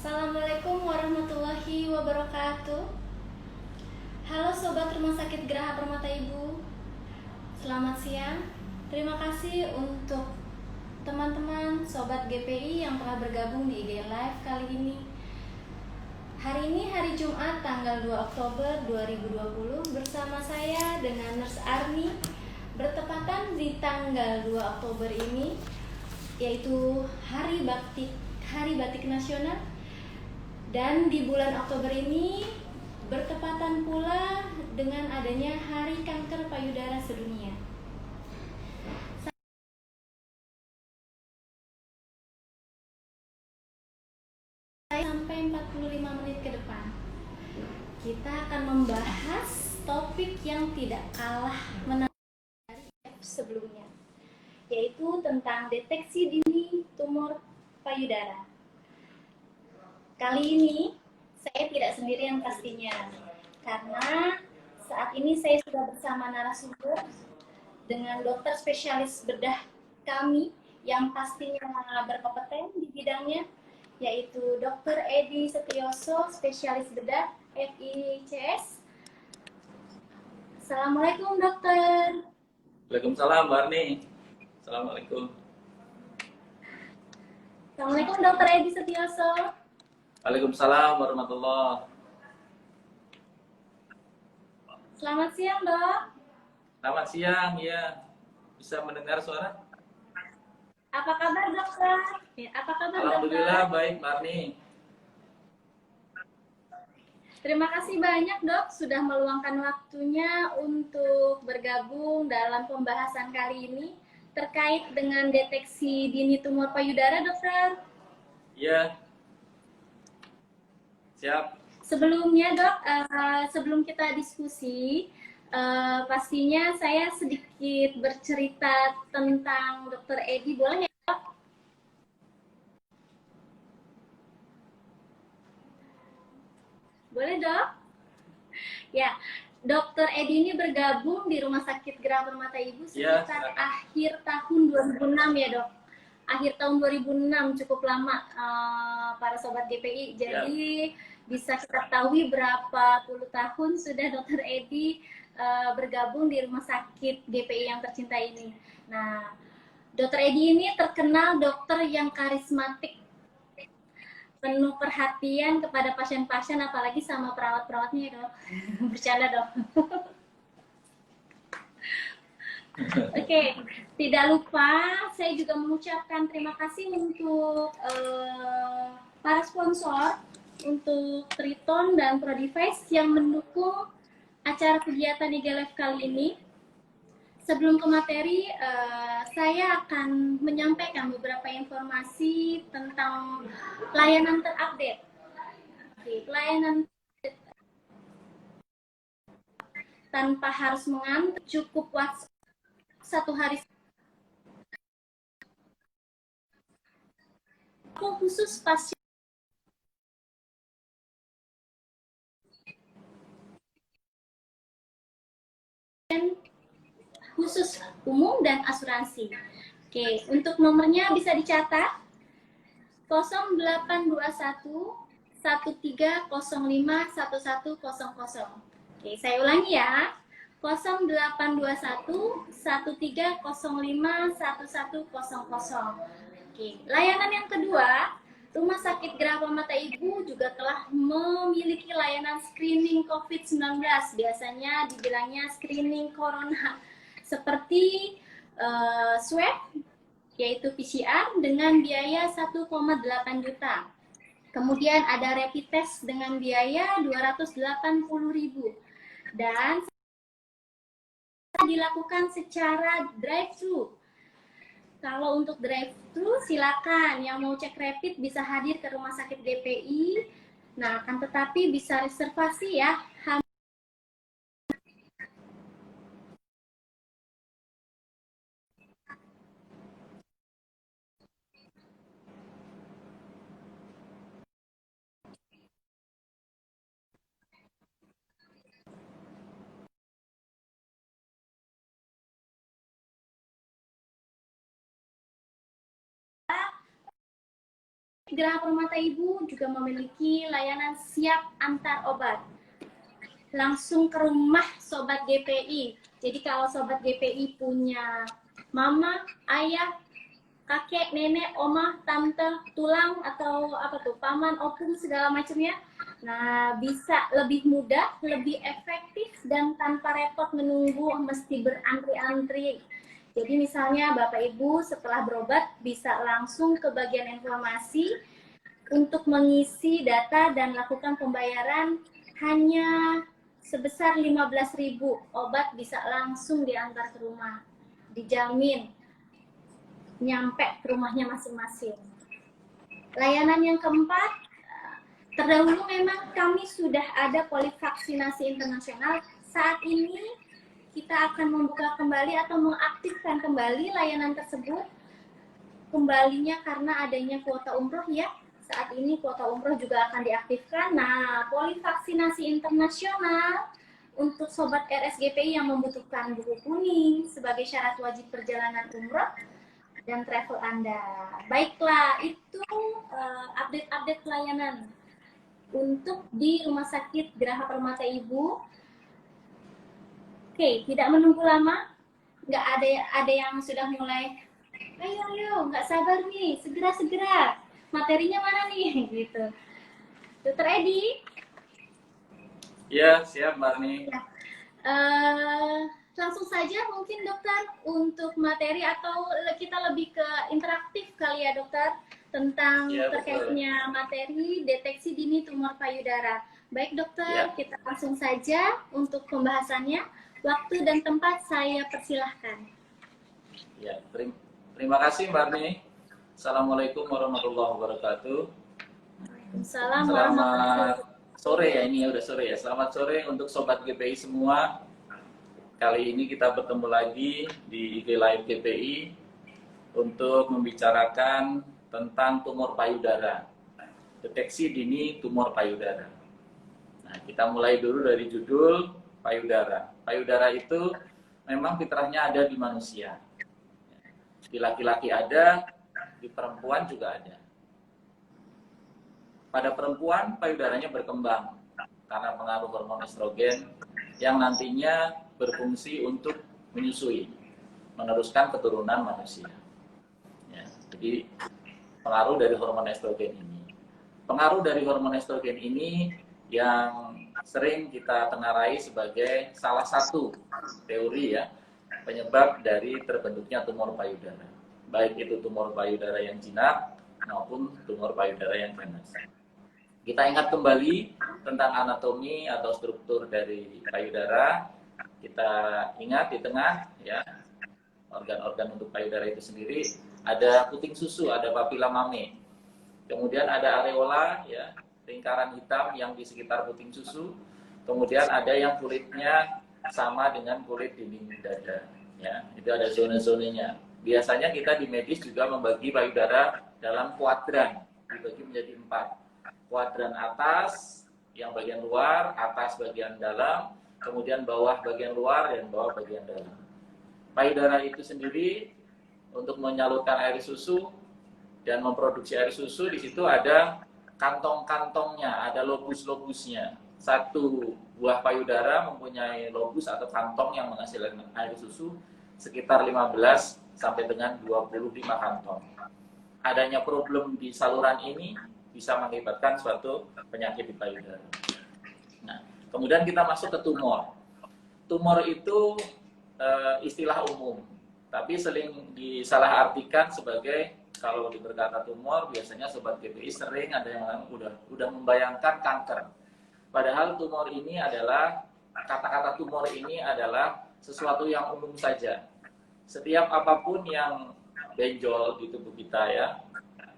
Assalamualaikum warahmatullahi wabarakatuh. Halo Sobat Rumah Sakit Geraha Permata Ibu, selamat siang. Terima kasih untuk teman-teman Sobat GPI yang telah bergabung di IG Live kali ini. Hari ini hari Jumat tanggal 2 Oktober 2020 bersama saya dengan Nurse Arni. Bertepatan di tanggal 2 Oktober ini yaitu Hari Batik Nasional. Dan di bulan Oktober ini bertepatan pula dengan adanya Hari Kanker Payudara Sedunia. Sampai 45 menit ke depan, kita akan membahas topik yang tidak kalah menarik dari sebelumnya, yaitu tentang deteksi dini tumor payudara. Kali ini saya tidak sendirian pastinya, karena saat ini saya sudah bersama narasumber dengan dokter spesialis bedah kami yang pastinya berkompeten di bidangnya, yaitu Dr. Edi Setioso, spesialis bedah FICS. Assalamualaikum dokter. Waalaikumsalam, Mbak Arni. Assalamualaikum. Assalamualaikum Dr. Edi Setioso. Waalaikumsalam warahmatullahi. Selamat siang dok. Selamat siang, ya. Bisa mendengar suara? Apa kabar dokter? Apa kabar Alhamdulillah dokter? baik, Mbak Arni. Terima kasih banyak dok sudah meluangkan waktunya untuk bergabung dalam pembahasan kali ini terkait dengan deteksi dini tumor payudara dokter. Iya. Siap. Sebelumnya dok, sebelum kita diskusi, pastinya saya sedikit bercerita tentang dokter Edi, boleh ya dok? Boleh dok? Ya, Dokter Edi ini bergabung di Rumah Sakit Geraha Permata Ibu sekitar akhir tahun 2006 ya dok. Akhir tahun 2006, cukup lama para sobat GPI. Jadi bisa kita ketahui berapa puluh tahun sudah Dokter Edi bergabung di Rumah Sakit GPI yang tercinta ini. Nah, Dokter Edi ini terkenal dokter yang karismatik, penuh perhatian kepada pasien-pasien, apalagi sama perawat-perawatnya dok. Bercanda dok. Oke, tidak lupa saya juga mengucapkan terima kasih untuk para sponsor, untuk Triton dan ProDevice yang mendukung acara kegiatan IG Live kali ini. Sebelum ke materi, saya akan menyampaikan beberapa informasi tentang pelayanan terupdate. Pelayanan tanpa harus mengantri, cukup WhatsApp satu hari. Khusus pasien khusus umum dan asuransi. Oke, untuk nomornya bisa dicatat 0821 1305 1100. Oke, saya ulangi ya. 0821 1305 1100. Oke, layanan yang kedua, Rumah Sakit Geraha Permata Ibu juga telah memiliki layanan screening COVID-19. Biasanya dibilangnya screening corona, seperti swab, yaitu PCR dengan biaya 1,8 juta. Kemudian ada rapid test dengan biaya 280.000. Dan dilakukan secara drive-thru. Kalau untuk drive-thru silakan, yang mau cek rapid bisa hadir ke Rumah Sakit GPI. Nah, akan tetapi bisa reservasi ya. Geraha Permata Ibu juga memiliki layanan siap antar obat. Langsung ke rumah Sobat GPI. Jadi kalau Sobat GPI punya mama, ayah, kakek, nenek, oma, tante, tulang, atau apa tuh, paman, opung, segala macamnya. Nah, bisa lebih mudah, lebih efektif, dan tanpa repot menunggu mesti berantri-antri. Jadi misalnya Bapak Ibu setelah berobat bisa langsung ke bagian informasi untuk mengisi data dan lakukan pembayaran hanya sebesar 15.000. Obat bisa langsung diantar ke rumah. Dijamin nyampe ke rumahnya masing-masing. Layanan yang keempat, terdahulu memang kami sudah ada polivaksinasi internasional. Saat ini kita akan membuka kembali atau mengaktifkan kembali layanan tersebut. Kembalinya karena adanya kuota umroh ya. Saat ini kuota umroh juga akan diaktifkan. Nah, polivaksinasi internasional untuk Sobat RSGPI yang membutuhkan buku kuning sebagai syarat wajib perjalanan umroh dan travel Anda. Baiklah, itu update-update pelayanan untuk di Rumah Sakit Geraha Permata Ibu. Oke, tidak menunggu lama. Nggak ada yang sudah mulai, ayo, nggak sabar nih, segera. Materinya mana nih? Gitu. Dokter Edi? Ya, siap Mbak Arni. Ya. Langsung saja mungkin dokter untuk materi atau kita lebih ke interaktif kali ya dokter tentang Ya, terkaitnya materi deteksi dini tumor payudara. Baik dokter, kita langsung saja untuk pembahasannya. Waktu dan tempat saya persilahkan. Ya, terima kasih Mbak Arni. Assalamualaikum warahmatullahi wabarakatuh. Waalaikumsalam Selamat sore ya, ini udah sore ya. Selamat sore untuk Sobat GPI semua. Kali ini kita bertemu lagi di IG Live GPI untuk membicarakan tentang tumor payudara. Deteksi dini tumor payudara. Nah, kita mulai dulu dari judul payudara. Payudara itu memang fitrahnya ada di manusia. Di laki-laki ada, di perempuan juga ada. Pada perempuan, payudaranya berkembang karena pengaruh hormon estrogen yang nantinya berfungsi untuk menyusui, meneruskan keturunan manusia. Ya, jadi pengaruh dari hormon estrogen ini. Pengaruh dari hormon estrogen ini yang sering kita tenarai sebagai salah satu teori ya penyebab dari terbentuknya tumor payudara. Baik itu tumor payudara yang jinak maupun tumor payudara yang ganas. Kita ingat kembali tentang anatomi atau struktur dari payudara. Kita ingat di tengah ya organ-organ untuk payudara itu sendiri ada puting susu, ada papila mame. Kemudian ada areola ya, lingkaran hitam yang di sekitar puting susu. Kemudian ada yang kulitnya sama dengan kulit dinding dada ya. Itu ada zona-zonanya. Biasanya kita di medis juga membagi payudara dalam kuadran, dibagi menjadi 4. Kuadran atas yang bagian luar, atas bagian dalam, kemudian bawah bagian luar dan bawah bagian dalam. Payudara itu sendiri untuk menyalurkan air susu dan memproduksi air susu, di situ ada kantong-kantongnya, ada lobus-lobusnya. Satu buah payudara mempunyai lobus atau kantong yang menghasilkan air susu sekitar 15 sampai dengan 25 kantong. Adanya problem di saluran ini bisa mengakibatkan suatu penyakit di payudara. Nah, kemudian kita masuk ke tumor. Tumor itu istilah umum, tapi sering disalahartikan sebagai, kalau berkata tumor, biasanya Sobat GPI sering ada yang udah membayangkan kanker. Padahal tumor ini adalah, kata-kata tumor ini adalah sesuatu yang umum saja. Setiap apapun yang benjol di tubuh kita ya,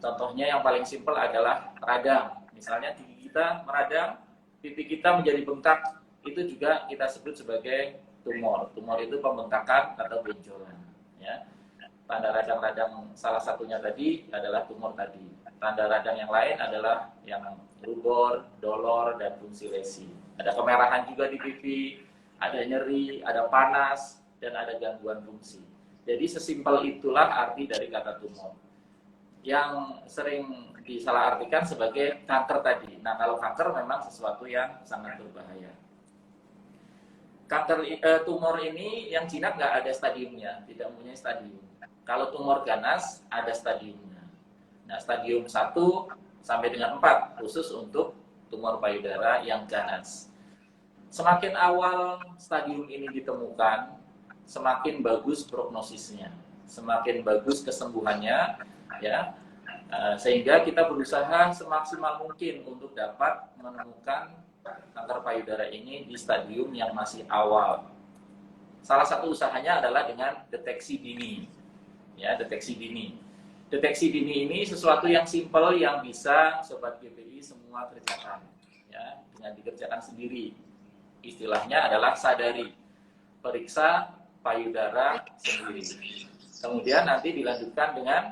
contohnya yang paling simpel adalah radang. Misalnya gigi kita meradang, pipi kita menjadi bengkak, itu juga kita sebut sebagai tumor. Tumor itu pembengkakan atau benjolan. Ya. Tanda radang-radang salah satunya tadi adalah tumor tadi. Tanda radang yang lain adalah yang rubor, dolor, dan fungsi lesi. Ada kemerahan juga di pipi, ada nyeri, ada panas, dan ada gangguan fungsi. Jadi sesimpel itulah arti dari kata tumor. yang sering disalahartikan sebagai kanker tadi. Nah, kalau kanker memang sesuatu yang sangat berbahaya. Kanker tumor ini yang jinak nggak ada stadiumnya, tidak mempunyai stadium. Kalau tumor ganas ada stadiumnya. Nah, stadium 1 sampai dengan 4 khusus untuk tumor payudara yang ganas. Semakin awal stadium ini ditemukan, semakin bagus prognosisnya, semakin bagus kesembuhannya, ya. Sehingga kita berusaha semaksimal mungkin untuk dapat menemukan kanker payudara ini di stadium yang masih awal. Salah satu usahanya adalah dengan deteksi dini, ya, deteksi dini. Deteksi dini ini sesuatu yang simpel yang bisa Sobat GPI semua kerjakan, ya, dengan dikerjakan sendiri. Istilahnya adalah sadari, periksa payudara sendiri. Kemudian nanti dilanjutkan dengan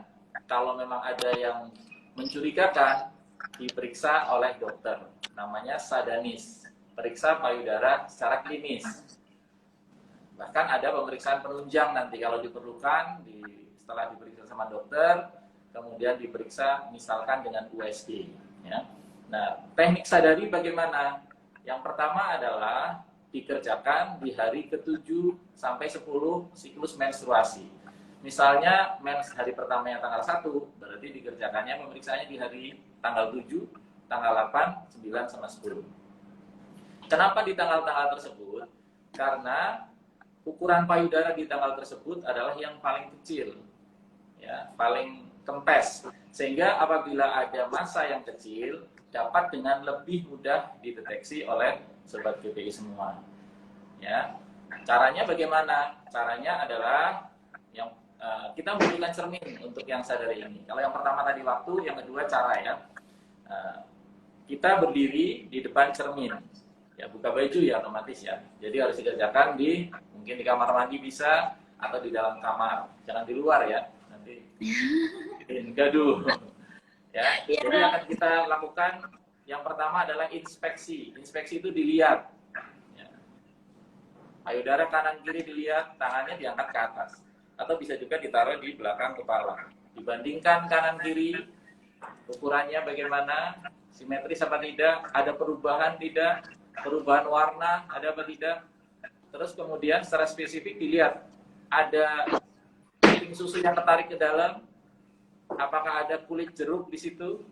kalau memang ada yang mencurigakan, diperiksa oleh dokter. Namanya sadanis, periksa payudara secara klinis. Bahkan ada pemeriksaan penunjang nanti kalau diperlukan, setelah diperiksa sama dokter, kemudian diperiksa misalkan dengan USG. Ya. Nah, teknik sadari bagaimana? Yang pertama adalah dikerjakan di hari ke-7 sampai 10 siklus menstruasi. Misalnya mens hari pertamanya tanggal 1, berarti dikerjakannya pemeriksaannya di hari tanggal 7, tanggal 8, 9, sama 10. Kenapa di tanggal-tanggal tersebut? Karena ukuran payudara di tanggal tersebut adalah yang paling kecil, ya, paling kempes. Sehingga apabila ada massa yang kecil, dapat dengan lebih mudah dideteksi oleh Sobat GPI semua. Ya. Caranya bagaimana? Caranya adalah yang kita membutuhkan cermin untuk yang sadari ini. Kalau yang pertama tadi waktu, yang kedua cara, ya. Kita berdiri di depan cermin. Ya, buka baju ya otomatis, ya. Jadi harus dikerjakan mungkin di kamar mandi bisa atau di dalam kamar. Jangan di luar, ya. Nanti bikin gaduh. Ya. Jadi akan kita lakukan yang pertama adalah inspeksi. Inspeksi itu dilihat. Ya. Payudara kanan kiri dilihat, tangannya diangkat ke atas. Atau bisa juga ditaruh di belakang kepala. Dibandingkan kanan kiri, ukurannya bagaimana, simetris apa tidak, ada perubahan tidak, perubahan warna ada apa tidak. Terus kemudian secara spesifik dilihat, ada puting susu yang tertarik ke dalam, apakah ada kulit jeruk di situ,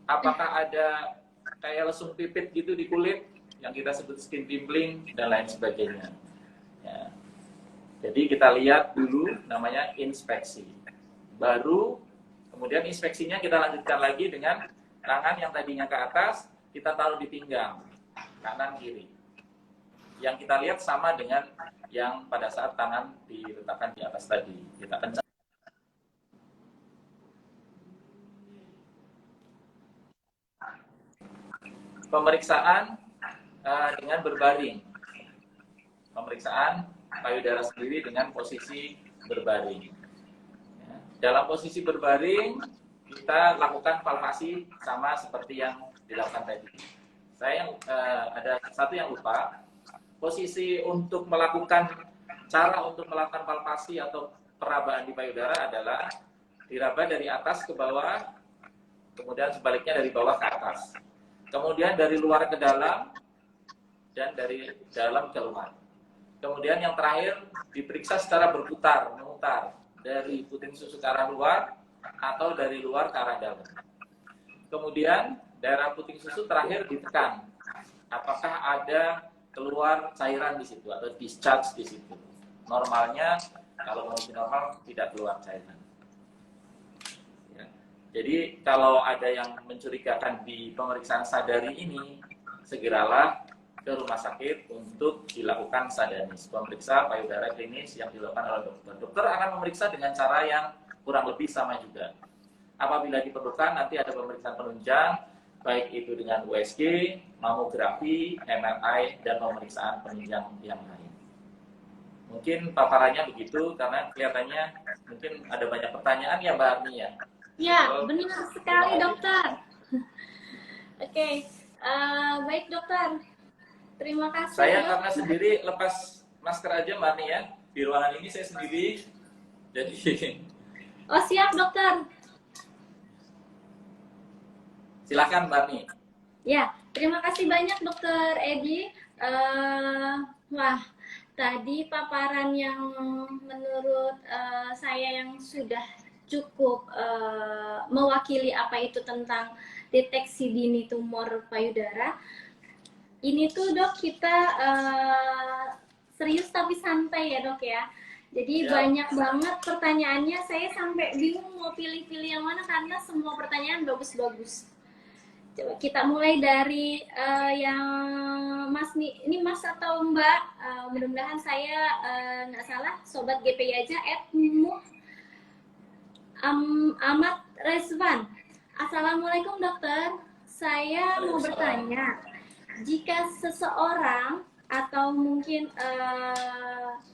apakah ada kayak lesung pipit gitu di kulit, yang kita sebut skin pimpling, dan lain sebagainya. Ya. Jadi kita lihat dulu, namanya inspeksi. Baru kemudian inspeksinya kita lanjutkan lagi dengan tangan yang tadinya ke atas, kita taruh di pinggang, kanan kiri. Yang kita lihat sama dengan yang pada saat tangan diletakkan di atas tadi. Kita kencang. Pemeriksaan dengan berbaring. Pemeriksaan payudara sendiri dengan posisi berbaring. Ya. Dalam posisi berbaring, kita lakukan palpasi sama seperti yang dilakukan tadi. Saya ada satu yang lupa. Posisi untuk melakukan, cara untuk melakukan palpasi atau perabaan di payudara adalah diraba dari atas ke bawah, kemudian sebaliknya dari bawah ke atas. Kemudian dari luar ke dalam, dan dari dalam ke luar. Kemudian yang terakhir diperiksa secara berputar, memutar dari puting susu ke arah luar atau dari luar ke arah dalam. Kemudian daerah puting susu terakhir ditekan. Apakah ada keluar cairan di situ atau discharge di situ? Normalnya kalau kondisi normal tidak keluar cairan. Ya. Jadi kalau ada yang mencurigakan di pemeriksaan sadari ini, segeralah ke rumah sakit untuk dilakukan sadanis, pemeriksa payudara klinis yang dilakukan oleh dokter. Dokter akan memeriksa dengan cara yang kurang lebih sama juga. Apabila diperlukan, nanti ada pemeriksaan penunjang, baik itu dengan USG, mamografi, MRI, dan pemeriksaan penunjang yang lain. Mungkin paparannya begitu, karena kelihatannya mungkin ada banyak pertanyaan ya Mbak Arni ya? Ya, benar sekali dokter. Oke, baik dokter. Terima kasih. Saya karena sendiri lepas masker aja Mbak Arni ya. Di ruangan ini saya sendiri. Jadi oh siap dokter. Silakan Mbak Mi. Ya, terima kasih banyak Dokter Edi. Wah, tadi paparan yang menurut saya yang sudah cukup mewakili apa itu tentang deteksi dini tumor payudara. Ini tuh dok kita serius tapi santai ya dok ya. Jadi banyak banget pertanyaannya, saya sampai bingung mau pilih-pilih yang mana karena semua pertanyaan bagus-bagus. Coba kita mulai dari yang Mas nih, ini Mas atau Mbak? Mudah-mudahan saya nggak salah, Sobat GPI aja, Ahmad Rezvan. Assalamualaikum dokter, saya mau bertanya, jika seseorang atau mungkin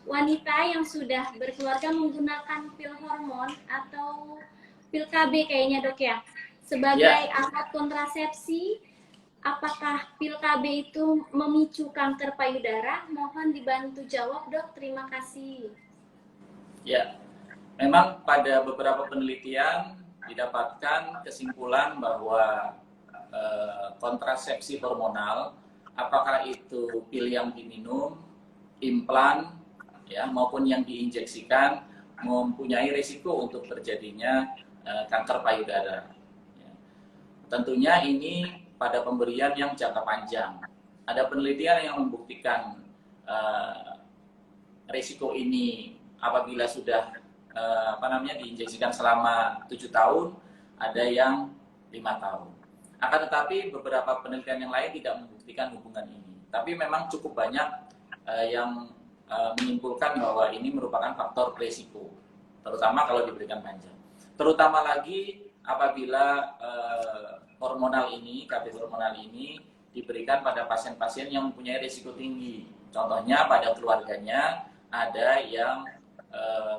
wanita yang sudah berkeluarga menggunakan pil hormon atau pil KB kayaknya dok ya, sebagai alat kontrasepsi, apakah pil KB itu memicu kanker payudara? Mohon dibantu jawab dok, terima kasih. Ya, memang pada beberapa penelitian didapatkan kesimpulan bahwa kontrasepsi hormonal, apakah itu pil yang diminum, implan, ya, maupun yang diinjeksikan, mempunyai risiko untuk terjadinya kanker payudara. Ya. Tentunya ini pada pemberian yang jangka panjang. Ada penelitian yang membuktikan risiko ini apabila sudah diinjeksikan selama 7 tahun, ada yang 5 tahun. Akan tetapi beberapa penelitian yang lain tidak membuktikan hubungan ini. Tapi memang cukup banyak yang menyimpulkan bahwa ini merupakan faktor risiko, terutama kalau diberikan panjang. Terutama lagi apabila hormonal ini, KB hormonal ini diberikan pada pasien-pasien yang mempunyai risiko tinggi. Contohnya pada keluarganya ada yang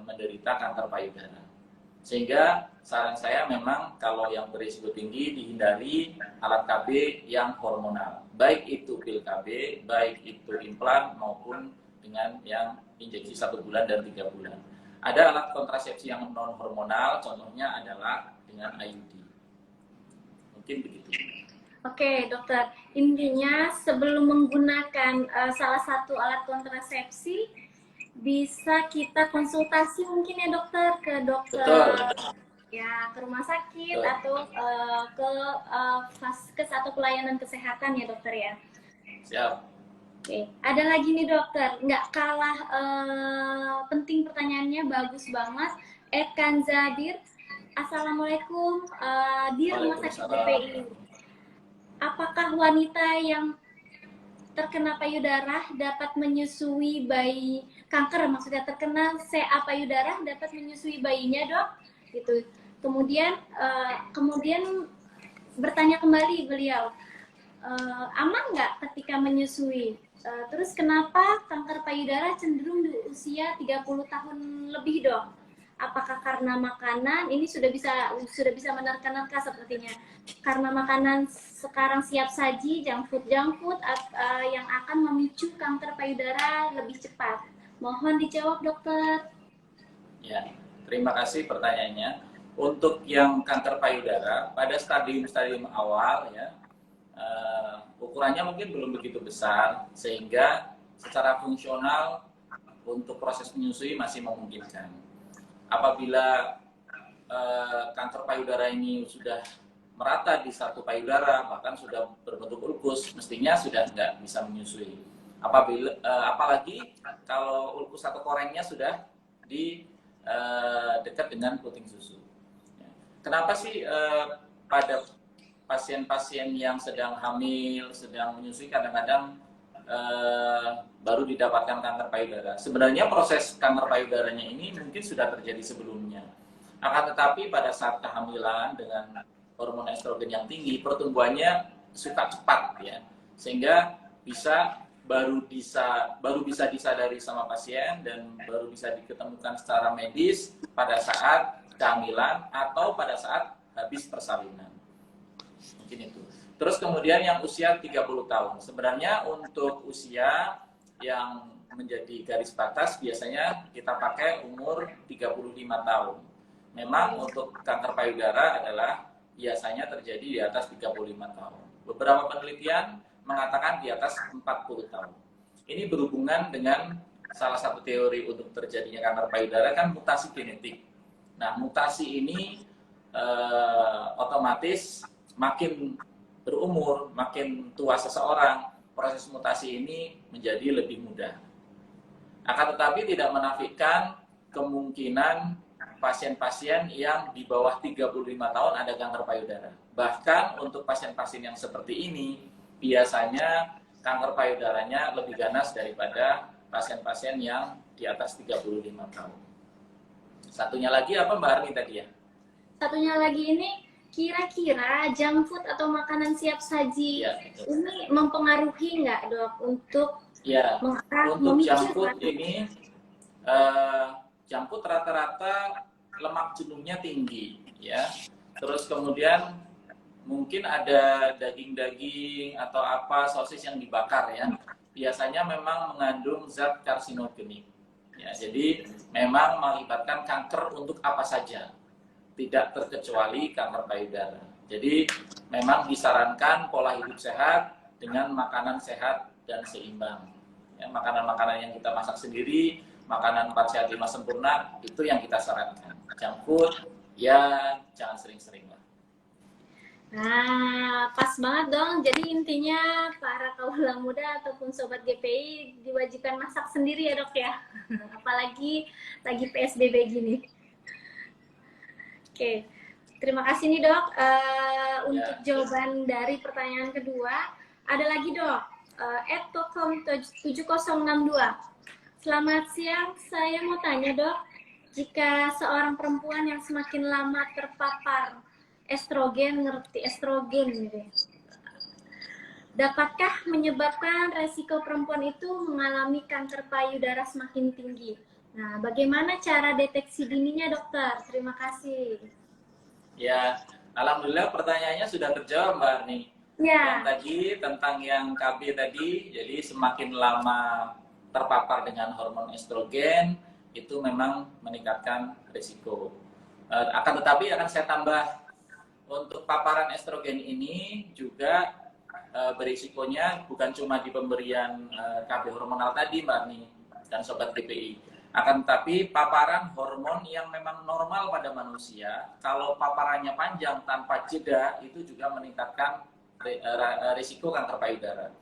menderita kanker payudara. Sehingga saran saya memang kalau yang berisiko tinggi dihindari alat KB yang hormonal. Baik itu pil KB, baik itu implan maupun dengan yang injeksi 1 bulan dan 3 bulan. Ada alat kontrasepsi yang non hormonal, contohnya adalah dengan IUD. Mungkin begitu. Oke dokter, intinya sebelum menggunakan salah satu alat kontrasepsi bisa kita konsultasi mungkin ya dokter ke dokter. Betul. Ya ke rumah sakit atau ke vaskes atau pelayanan kesehatan ya dokter ya. Siap. Oke, ada lagi nih dokter, nggak kalah penting pertanyaannya, bagus banget. Ekan Zadir, Assalamualaikum, di rumah sakit GPI. Apakah wanita yang terkena payudara dapat menyusui bayi kanker, maksudnya terkena CA payudara dapat menyusui bayinya dok? Gitu. Kemudian bertanya kembali beliau, aman nggak ketika menyusui? Terus kenapa kanker payudara cenderung di usia 30 tahun lebih dok? Apakah karena makanan? Ini sudah bisa menerka-nerka sepertinya. Karena makanan sekarang siap saji, junk food yang akan memicu kanker payudara lebih cepat. Mohon dijawab dokter. Ya, terima kasih pertanyaannya. Untuk yang kanker payudara pada stadium-stadium awal ya, ukurannya mungkin belum begitu besar sehingga secara fungsional untuk proses menyusui masih memungkinkan. Apabila kanker payudara ini sudah merata di satu payudara, bahkan sudah berbentuk ulkus, mestinya sudah tidak bisa menyusui. Apalagi kalau ulkus atau korengnya sudah di dekat dengan puting susu. Kenapa sih pada pasien-pasien yang sedang hamil, sedang menyusui kadang-kadang baru didapatkan kanker payudara? Sebenarnya proses kanker payudaranya ini mungkin sudah terjadi sebelumnya. Akan tetapi pada saat kehamilan dengan hormon estrogen yang tinggi, pertumbuhannya suka cepat ya, sehingga baru bisa disadari sama pasien dan baru bisa diketemukan secara medis pada saat kehamilan atau pada saat habis persalinan. Mungkin itu. Terus kemudian yang usia 30 tahun. Sebenarnya untuk usia yang menjadi garis batas biasanya kita pakai umur 35 tahun. Memang untuk kanker payudara adalah biasanya terjadi di atas 35 tahun. Beberapa penelitian mengatakan di atas 40 tahun. Ini berhubungan dengan salah satu teori untuk terjadinya kanker payudara kan mutasi genetik. Nah, mutasi ini otomatis makin berumur, makin tua seseorang, proses mutasi ini menjadi lebih mudah. Akan tetapi tidak menafikan kemungkinan pasien-pasien yang di bawah 35 tahun ada kanker payudara. Bahkan untuk pasien-pasien yang seperti ini, biasanya kanker payudaranya lebih ganas daripada pasien-pasien yang di atas 35 tahun. Satunya lagi apa Mbak Arni tadi ya? Satunya lagi ini, kira-kira junk food atau makanan siap saji Ya, ini mempengaruhi nggak dok untuk ya, untuk memicu junk food ini, junk food rata-rata lemak jenuhnya tinggi, ya. Terus kemudian mungkin ada daging-daging atau apa sosis yang dibakar ya. Biasanya memang mengandung zat karsinogenik. Ya, jadi memang mengakibatkan kanker untuk apa saja, tidak terkecuali kanker payudara. Jadi memang disarankan pola hidup sehat dengan makanan sehat dan seimbang. Ya, makanan-makanan yang kita masak sendiri, makanan 4 sehat 5 sempurna, itu yang kita sarankan. Junk food, ya jangan sering-sering lah. Nah, pas banget dong. Jadi intinya para kaula muda ataupun sobat GPI diwajibkan masak sendiri ya dok ya. Apalagi lagi PSBB gini. Oke, terima kasih nih dok. Untuk jawaban dari pertanyaan kedua, ada lagi dok. @tokom7062. Selamat siang, saya mau tanya dok, jika seorang perempuan yang semakin lama terpapar estrogen, ngerti estrogen gitu, dapatkah menyebabkan resiko perempuan itu mengalami kanker payudara semakin tinggi? Nah, bagaimana cara deteksi dininya dokter? Terima kasih. Ya, alhamdulillah pertanyaannya sudah terjawab Mbak Arni. Ya. Yang tadi tentang yang KB tadi, jadi semakin lama terpapar dengan hormon estrogen itu memang meningkatkan risiko. Akan tetapi akan saya tambah, untuk paparan estrogen ini juga berisikonya bukan cuma di pemberian KB hormonal tadi Mbak Arni dan Sobat GPI, akan tetapi paparan hormon yang memang normal pada manusia, kalau paparannya panjang tanpa jeda itu juga meningkatkan risiko kanker payudara.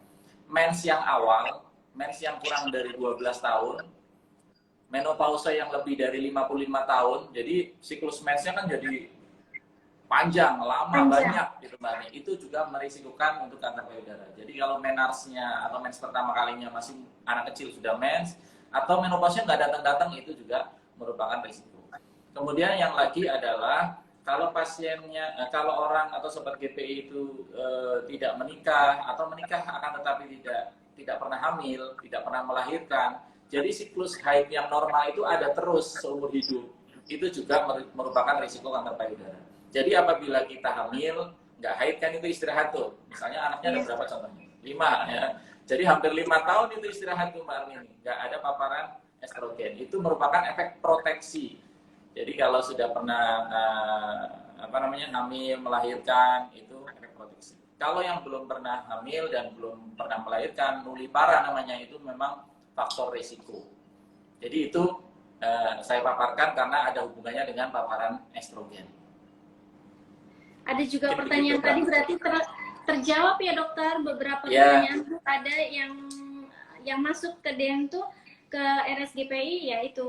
Mens yang awal, mens yang kurang dari 12 tahun, menopause yang lebih dari 55 tahun, jadi siklus mensnya kan jadi panjang, lama, banyak gitu Mbak. Itu juga merisikokan untuk kanker payudara. Jadi kalau menarche-nya atau mens pertama kalinya masih anak kecil sudah mens, atau menopause-nya nggak datang-datang, itu juga merupakan risiko. Kemudian yang lagi adalah kalau pasiennya, kalau orang atau sobat GPI itu tidak menikah atau menikah akan tetapi tidak pernah hamil, tidak pernah melahirkan, jadi siklus haid yang normal itu ada terus seumur hidup, itu juga merupakan risiko kanker payudara. Jadi apabila kita hamil, nggak haid kan itu istirahat tuh. Misalnya anaknya ada berapa contohnya? 5 ya. Jadi hampir 5 tahun itu istirahat tuh Mbak Arni, nggak ada paparan estrogen. Itu merupakan efek proteksi. Jadi kalau sudah pernah hamil, melahirkan, itu efek proteksi. Kalau yang belum pernah hamil dan belum pernah melahirkan, nulipara namanya, itu memang faktor risiko. Jadi itu saya paparkan karena ada hubungannya dengan paparan estrogen. Ada juga pertanyaan tadi berarti terjawab ya dokter, beberapa pertanyaan tuh ada yang masuk ke DM tuh ke RSGPI, yaitu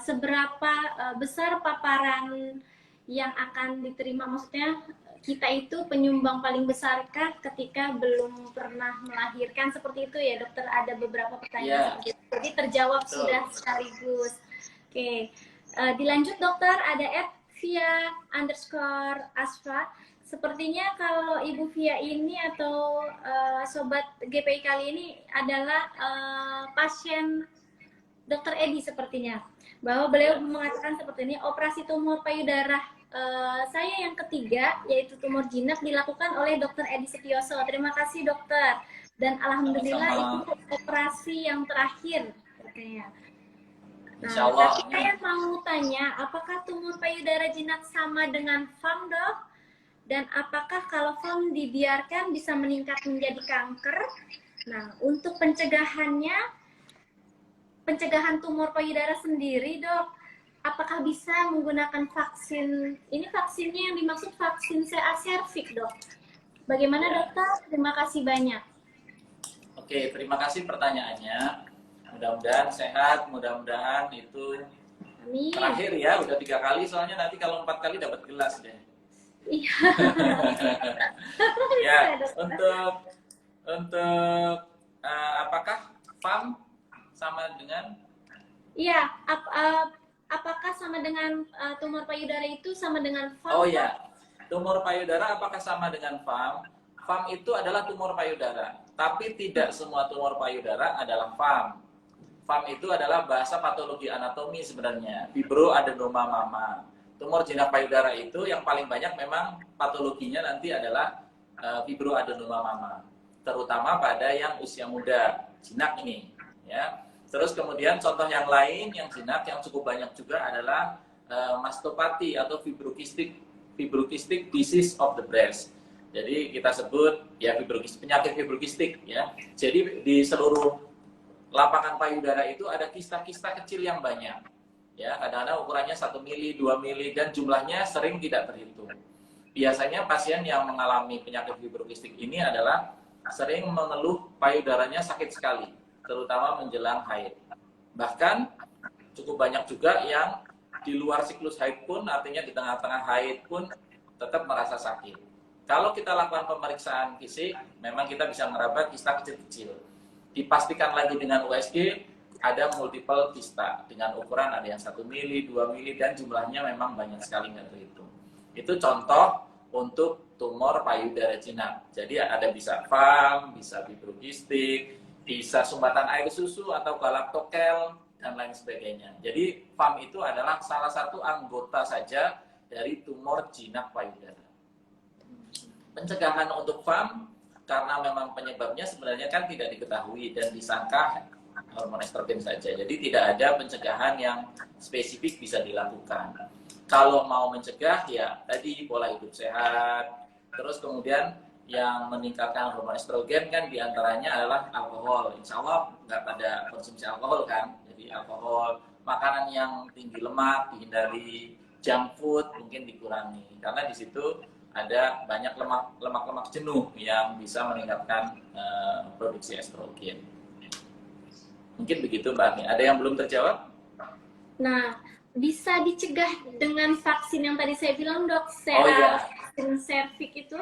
seberapa besar paparan yang akan diterima, maksudnya kita itu penyumbang paling besarkah ketika belum pernah melahirkan, seperti itu ya dokter. Ada beberapa pertanyaan seperti itu, jadi terjawab sudah sekaligus. Oke, dilanjut dokter, ada @via_asfa. Sepertinya kalau Ibu Via ini atau Sobat GPI kali ini adalah pasien Dr. Edi sepertinya, bahwa beliau mengatakan seperti ini, operasi tumor payudara saya yang ketiga, yaitu tumor jinak, dilakukan oleh Dr. Edi Setioso. Terima kasih dokter, dan alhamdulillah itu operasi yang terakhir katanya. Nah, tapi saya mau tanya, apakah tumor payudara jinak sama dengan FAM dok? Dan apakah kalau FAM dibiarkan bisa meningkat menjadi kanker? Nah, untuk pencegahan tumor payudara sendiri, Dok, apakah bisa menggunakan vaksin? Ini vaksinnya yang dimaksud vaksin CA cervix, Dok. Bagaimana, Ya. Dokter? Terima kasih banyak. Oke, terima kasih pertanyaannya. Mudah-mudahan sehat, mudah-mudahan itu Amin. terakhir ya, udah 3 kali, soalnya nanti kalau 4 kali dapat gelas deh. Iya. Ya, untuk apakah FAM sama dengan Iya, apakah sama dengan tumor payudara itu sama dengan FAM? Oh ya, tumor payudara apakah sama dengan FAM? FAM itu adalah tumor payudara, tapi tidak semua tumor payudara adalah FAM. FAM itu adalah bahasa patologi anatomi sebenarnya, fibroadenoma mama. Tumor jinak payudara itu yang paling banyak memang patologinya nanti adalah fibroadenoma mama, terutama pada yang usia muda, jinak ini, ya. Terus kemudian contoh yang lain yang jinak yang cukup banyak juga adalah mastopati atau fibrokistik disease of the breast. Jadi kita sebut ya penyakit fibrokistik ya. Jadi di seluruh lapangan payudara itu ada kista-kista kecil yang banyak. Ya, kadang-kadang ukurannya 1 mili, 2 mili dan jumlahnya sering tidak terhitung. Biasanya pasien yang mengalami penyakit fibrokistik ini adalah sering mengeluh payudaranya sakit sekali, terutama menjelang haid. Bahkan cukup banyak juga yang di luar siklus haid pun, artinya di tengah-tengah haid pun tetap merasa sakit. Kalau kita lakukan pemeriksaan fisik, memang kita bisa meraba kista kecil-kecil. Dipastikan lagi dengan USG, ada multiple kista dengan ukuran ada yang 1 mili, 2 mili dan jumlahnya memang banyak sekali nggak terhitung. Itu contoh untuk tumor payudara jinak. Jadi ada bisa FAM, bisa fibrokistik, bisa sumbatan air susu atau galaktokel dan lain sebagainya. Jadi FAM itu adalah salah satu anggota saja dari tumor jinak payudara. Pencegahan untuk FAM karena memang penyebabnya sebenarnya kan tidak diketahui dan disangka hormon estrogen saja. Jadi tidak ada pencegahan yang spesifik bisa dilakukan. Kalau mau mencegah ya tadi pola hidup sehat, terus kemudian yang meningkatkan hormon estrogen kan diantaranya adalah alkohol. Insya Allah nggak pada konsumsi alkohol kan, jadi alkohol, makanan yang tinggi lemak dihindari, junk food mungkin dikurangi karena di situ ada banyak lemak-lemak jenuh yang bisa meningkatkan produksi estrogen. Mungkin begitu Mbak Ani. Ada yang belum terjawab? Nah, bisa dicegah dengan vaksin yang tadi saya bilang, Dok, vaksin cervix itu?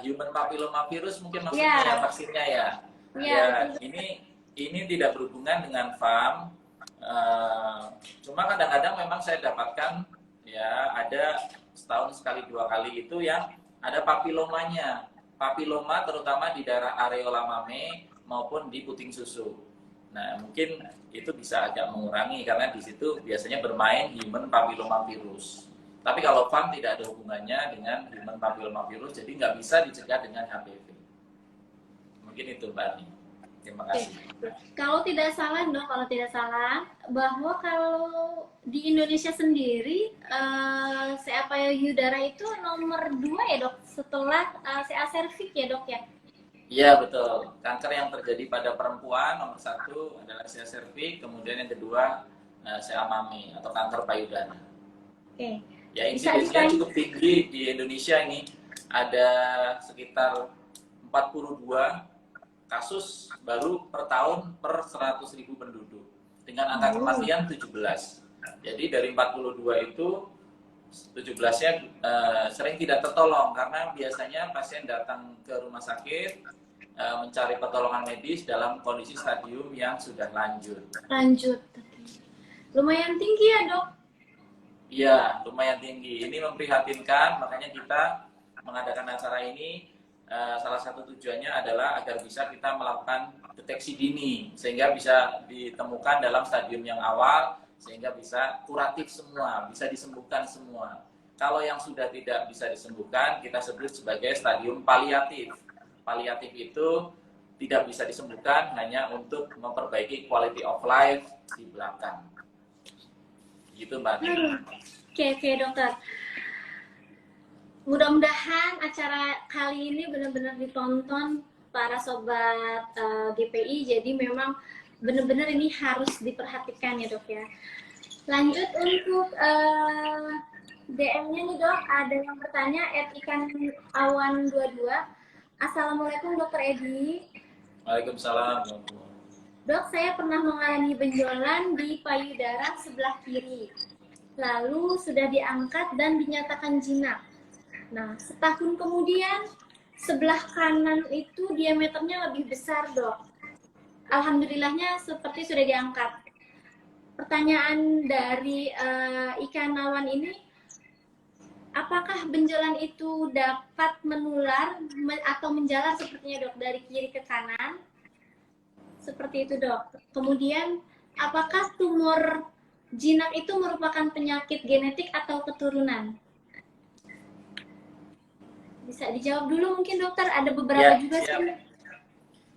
Human papilloma virus mungkin maksudnya ya vaksinnya ya. Ya, ini tidak berhubungan dengan FAM. Cuma kadang-kadang memang saya dapatkan ya ada setahun sekali 2 kali itu yang ada papilomanya. Papiloma terutama di daerah areola mame maupun di puting susu. Nah, mungkin itu bisa agak mengurangi karena di situ biasanya bermain human papilloma virus. Tapi kalau FAM tidak ada hubungannya dengan human papilloma virus, jadi nggak bisa dicegah dengan HPV. Mungkin itu Mbak Ani. Terima kasih. Kalau tidak salah, Dok, bahwa kalau di Indonesia sendiri CA payudara itu nomor 2 ya, Dok, setelah CA cervix ya, Dok ya? Iya betul, kanker yang terjadi pada perempuan nomor 1 adalah CA cervix, kemudian yang kedua CA mame atau kanker payudara. Oke. Ya insidensnya cukup tinggi di Indonesia ini, ada sekitar 42 kasus baru per tahun per 100.000 penduduk dengan angka kematian 17. Jadi dari 42 itu 17-nya sering tidak tertolong karena biasanya pasien datang ke rumah sakit mencari pertolongan medis dalam kondisi stadium yang sudah lanjut. Lumayan tinggi ya, Dok? Iya, lumayan tinggi. Ini memprihatinkan, makanya kita mengadakan acara ini. Salah satu tujuannya adalah agar bisa kita melakukan deteksi dini sehingga bisa ditemukan dalam stadium yang awal sehingga bisa kuratif semua, bisa disembuhkan semua. Kalau yang sudah tidak bisa disembuhkan kita sebut sebagai stadium paliatif. Paliatif itu tidak bisa disembuhkan hanya untuk memperbaiki quality of life di belakang. Gitu Mbak. Oke, dokter. mudah-mudahan acara kali ini benar-benar ditonton para sobat GPI. Jadi memang benar-benar ini harus diperhatikan ya dok ya. Lanjut untuk DM-nya nih dok, ada yang bertanya @ikanawan22. Assalamualaikum dokter Edi. Waalaikumsalam. Dok, saya pernah mengalami benjolan di payudara sebelah kiri. Lalu sudah diangkat dan dinyatakan jinak. Nah, setahun kemudian sebelah kanan itu diameternya lebih besar, dok. Alhamdulillahnya seperti sudah diangkat. Pertanyaan dari Ikanawan ini, apakah benjolan itu dapat menular atau menjalar sepertinya dok dari kiri ke kanan? Seperti itu dok. Kemudian, apakah tumor jinak itu merupakan penyakit genetik atau keturunan? Bisa dijawab dulu mungkin dokter, ada beberapa juga sih.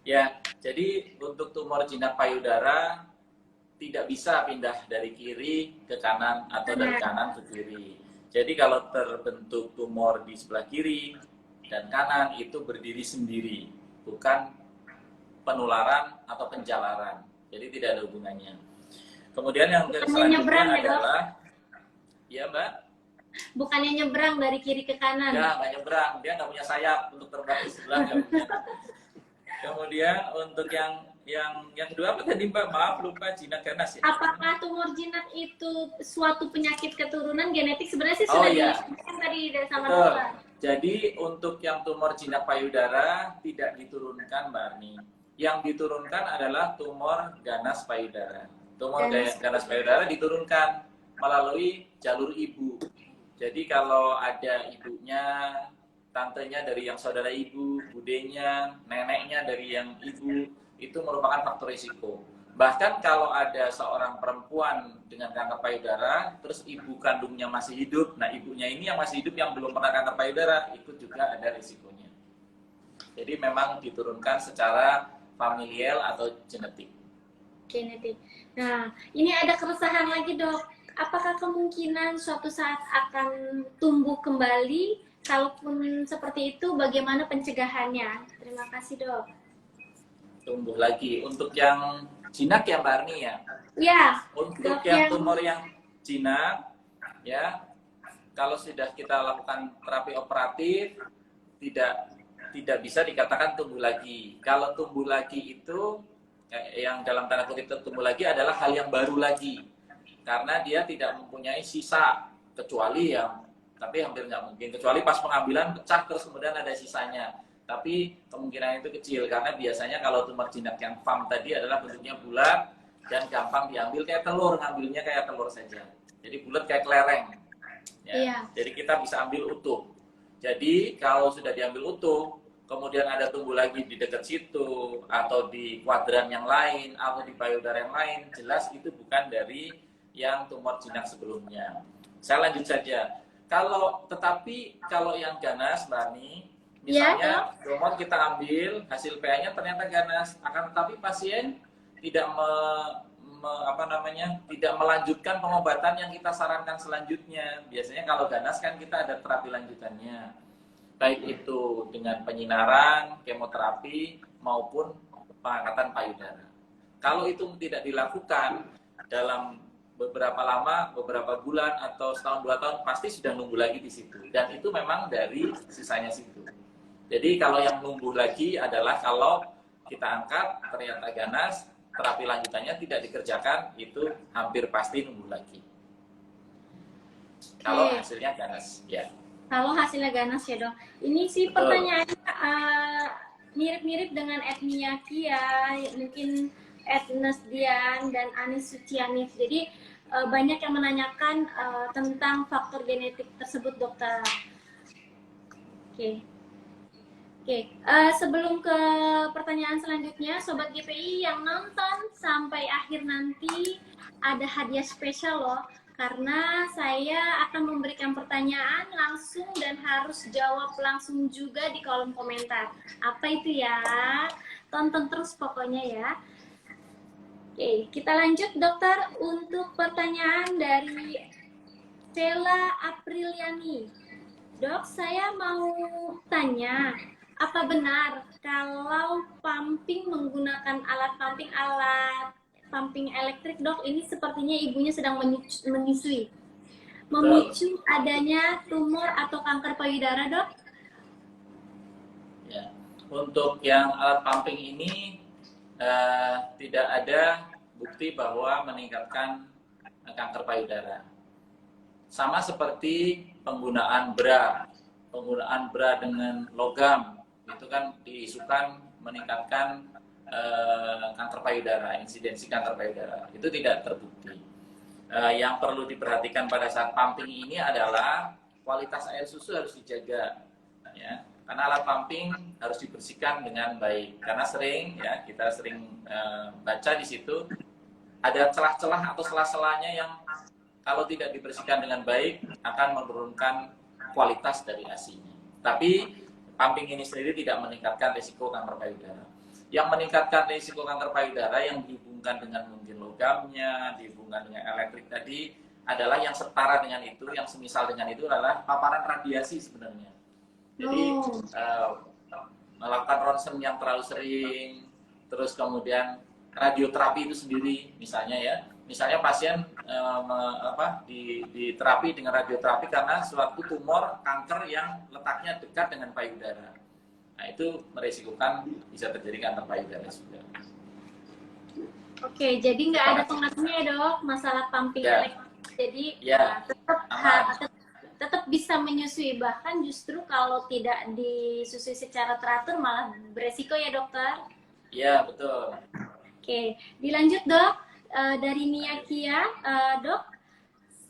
Ya, jadi untuk tumor jinak payudara tidak bisa pindah dari kiri ke kanan atau dari kanan ke kiri. Jadi kalau terbentuk tumor di sebelah kiri dan kanan itu berdiri sendiri, bukan penularan atau penjalaran. Jadi tidak ada hubungannya. Kemudian yang selanjutnya adalah, ya Mbak? Bukannya nyebrang dari kiri ke kanan? Ya, nggak nyebrang. Dia nggak punya sayap untuk terbang di sebelah. Kemudian untuk yang kedua apa tadi Mbak? Maaf lupa, jinak ganas ya. Apakah tumor jinak itu suatu penyakit keturunan genetik? Sebenarnya sih sudah disebutkan tadi sama dokter. Jadi untuk yang tumor jinak payudara tidak diturunkan Mbak Arni. Yang diturunkan adalah tumor ganas payudara. Tumor ganas payudara diturunkan melalui jalur ibu. Jadi kalau ada ibunya, tantenya dari yang saudara ibu, budenya, neneknya dari yang ibu, itu merupakan faktor risiko. Bahkan kalau ada seorang perempuan dengan kanker payudara, terus ibu kandungnya masih hidup, nah ibunya ini yang masih hidup yang belum pernah kanker payudara, itu juga ada risikonya. Jadi memang diturunkan secara familial atau genetik. Genetik. Nah, ini ada keresahan lagi dok. Apakah kemungkinan suatu saat akan tumbuh kembali? Kalaupun seperti itu, bagaimana pencegahannya? Terima kasih dok. Tumbuh lagi. Untuk yang jinak ya Mbak Arni ya? Ya. Untuk yang tumor yang jinak, ya, kalau sudah kita lakukan terapi operatif, tidak bisa dikatakan tumbuh lagi. Kalau tumbuh lagi itu, yang dalam tanda kutip tumbuh lagi adalah hal yang baru lagi. Karena dia tidak mempunyai sisa, kecuali tapi hampir nggak mungkin. Kecuali pas pengambilan pecah terus kemudian ada sisanya. Tapi kemungkinan itu kecil karena biasanya kalau tumor jinak yang FAM tadi adalah bentuknya bulat dan gampang diambil kayak telur, ngambilnya kayak telur saja. Jadi bulat kayak kelereng. Ya. Iya. Jadi kita bisa ambil utuh. Jadi kalau sudah diambil utuh, kemudian ada tumbuh lagi di dekat situ atau di kuadran yang lain atau di payudara yang lain, jelas itu bukan dari yang tumor jinak sebelumnya. Saya lanjut saja. Tetapi kalau yang ganas, Mbak Ani, misalnya tumor kita ambil, hasil PA-nya ternyata ganas, akan tetapi pasien tidak tidak melanjutkan pengobatan yang kita sarankan selanjutnya. Biasanya kalau ganas kan kita ada terapi lanjutannya, baik itu dengan penyinaran, kemoterapi maupun pengangkatan payudara. Kalau itu tidak dilakukan dalam beberapa lama, beberapa bulan atau setahun 2 tahun pasti sudah numbuh lagi di situ. Dan itu memang dari sisanya situ. Jadi kalau yang numbuh lagi adalah kalau kita angkat ternyata ganas, terapi lanjutannya tidak dikerjakan, itu hampir pasti numbuh lagi. Kalau hasilnya ganas, ya. Kalau hasilnya ganas ya dok. Ini sih pertanyaannya mirip-mirip dengan etnia Kia, mungkin Ednes Dian dan Anis Sucianis. Jadi banyak yang menanyakan tentang faktor genetik tersebut, dokter. Oke. Sebelum ke pertanyaan selanjutnya, Sobat GPI yang nonton sampai akhir nanti ada hadiah spesial loh. Karena saya akan memberikan pertanyaan langsung dan harus jawab langsung juga di kolom komentar. Apa itu ya? Tonton terus pokoknya ya. Oke, kita lanjut dokter untuk pertanyaan dari Stella Apriliani. Dok, saya mau tanya, apa benar kalau pumping menggunakan alat pumping elektrik, dok? Ini sepertinya ibunya sedang menyusui, Betul. memicu adanya tumor atau kanker payudara, dok? Ya. Untuk yang alat pumping ini tidak ada bukti bahwa meningkatkan kanker payudara. Sama seperti penggunaan bra dengan logam itu kan diisukan meningkatkan kanker payudara, insidensi kanker payudara. Itu tidak terbukti. Yang perlu diperhatikan pada saat pumping ini adalah kualitas air susu harus dijaga, ya. Karena alat pumping harus dibersihkan dengan baik. Karena kita sering baca di situ ada celah-celah atau sela-selanya yang kalau tidak dibersihkan dengan baik akan menurunkan kualitas dari ASI-nya. Tapi pumping ini sendiri tidak meningkatkan risiko kanker payudara. Yang meningkatkan risiko kanker payudara yang dihubungkan dengan mungkin logamnya, dihubungkan dengan elektrik tadi adalah yang setara dengan itu, yang semisal dengan itu adalah paparan radiasi sebenarnya. Jadi melakukan ronsen yang terlalu sering, terus kemudian radioterapi itu sendiri, misalnya pasien diterapi dengan radioterapi karena suatu tumor kanker yang letaknya dekat dengan payudara. Nah, itu meresikokan bisa terjadi kanker payudara juga. Oke, jadi nggak ada pengaruhnya ya, dok, masalah pumping elektrik. Jadi tetap bisa menyusui, bahkan justru kalau tidak disusui secara teratur malah beresiko ya, dokter? Iya, betul. Oke, dilanjut, dok. Dari Nia Kia, dok,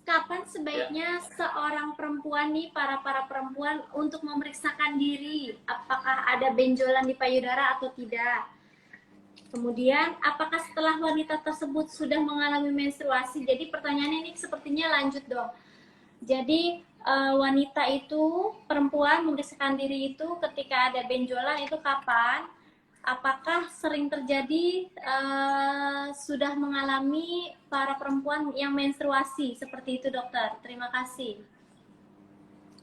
kapan sebaiknya seorang perempuan nih, para perempuan untuk memeriksakan diri, apakah ada benjolan di payudara atau tidak? Kemudian, apakah setelah wanita tersebut sudah mengalami menstruasi? Jadi pertanyaannya ini sepertinya lanjut, dong. Jadi wanita itu, perempuan memeriksakan diri itu ketika ada benjolan itu kapan? Apakah sering terjadi sudah mengalami para perempuan yang menstruasi? Seperti itu, dokter. Terima kasih.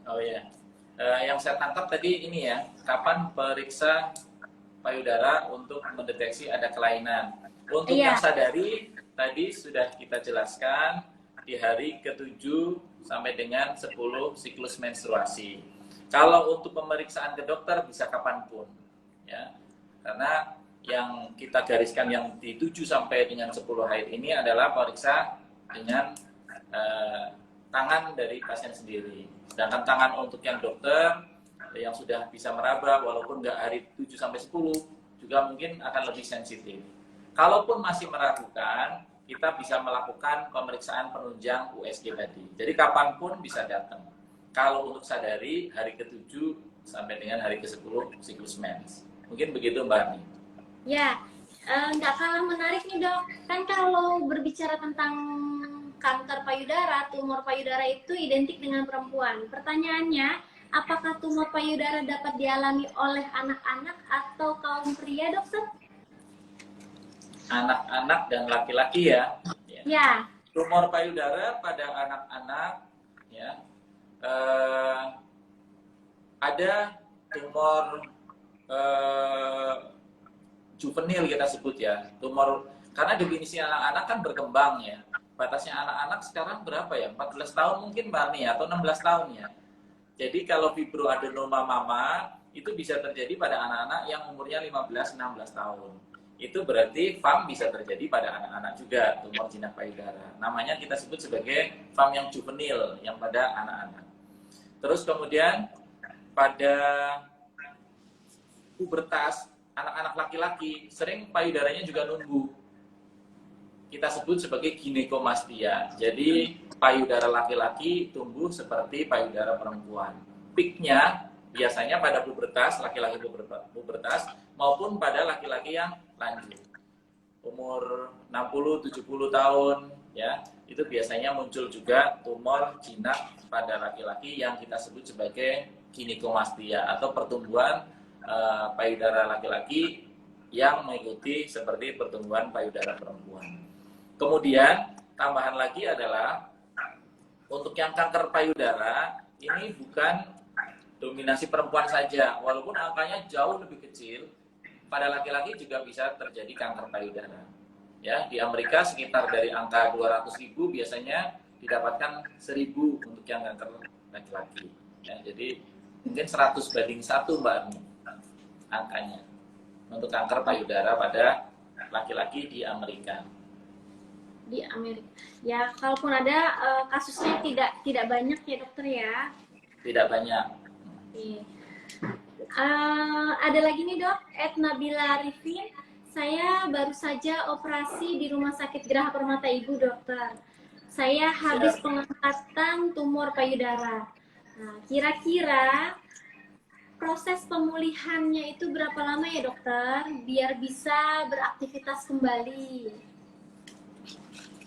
Oh ya, yang saya tangkap tadi ini ya, kapan periksa payudara untuk mendeteksi ada kelainan. Untuk yang sadari, tadi sudah kita jelaskan di hari ke-7 sampai dengan 10 siklus menstruasi. Kalau untuk pemeriksaan ke dokter bisa kapanpun, ya. Karena yang kita gariskan yang di 7 sampai dengan 10 haid ini adalah periksa dengan tangan dari pasien sendiri. Sedangkan tangan untuk yang dokter yang sudah bisa meraba walaupun nggak hari 7 sampai 10 juga mungkin akan lebih sensitif. Kalaupun masih meragukan, kita bisa melakukan pemeriksaan penunjang USG tadi. Jadi kapanpun bisa datang. Kalau untuk sadari hari ke-7 sampai dengan hari ke-10 siklus mens. Mungkin begitu Mbak Ani. Ya, nggak kalah menarik nih, dok. Kan kalau berbicara tentang kanker payudara, tumor payudara itu identik dengan perempuan. Pertanyaannya, apakah tumor payudara dapat dialami oleh anak-anak atau kaum pria, dokter? Anak-anak dan laki-laki ya. Ya. Tumor payudara pada anak-anak ya ada tumor juvenil kita sebut ya. Tumor karena definisi anak-anak kan berkembang ya. Batasnya anak-anak sekarang berapa ya? 14 tahun mungkin Mbak Ani atau 16 tahun ya. Jadi kalau fibroadenoma mama itu bisa terjadi pada anak-anak yang umurnya 15-16 tahun. Itu berarti FAM bisa terjadi pada anak-anak juga, tumor jinak payudara. Namanya kita sebut sebagai FAM yang juvenil, yang pada anak-anak. Terus kemudian pada pubertas, anak-anak laki-laki sering payudaranya juga numbuh. Kita sebut sebagai ginekomastia. Jadi payudara laki-laki tumbuh seperti payudara perempuan. Peaknya biasanya pada pubertas, laki-laki pubertas maupun pada laki-laki yang lanjut. Umur 60-70 tahun ya, itu biasanya muncul juga tumor jinak pada laki-laki yang kita sebut sebagai ginekomastia atau pertumbuhan payudara laki-laki yang mengikuti seperti pertumbuhan payudara perempuan. Kemudian tambahan lagi adalah untuk yang kanker payudara ini bukan dominasi perempuan saja, walaupun angkanya jauh lebih kecil, pada laki-laki juga bisa terjadi kanker payudara. Ya, di Amerika sekitar dari angka 200.000 biasanya didapatkan 1.000 untuk yang kanker laki-laki. Ya, jadi mungkin 100:1 Mbak Armi angkanya untuk kanker payudara pada laki-laki di Amerika. Di Amerika. Ya, kalaupun ada kasusnya tidak banyak ya dokter ya. Tidak banyak. Oke. Ada lagi nih dok, Nabila Arifin. Saya baru saja operasi di Rumah Sakit Geraha Permata Ibu dokter. Saya habis pengangkatan tumor payudara. Nah, kira-kira proses pemulihannya itu berapa lama ya dokter, biar bisa beraktivitas kembali?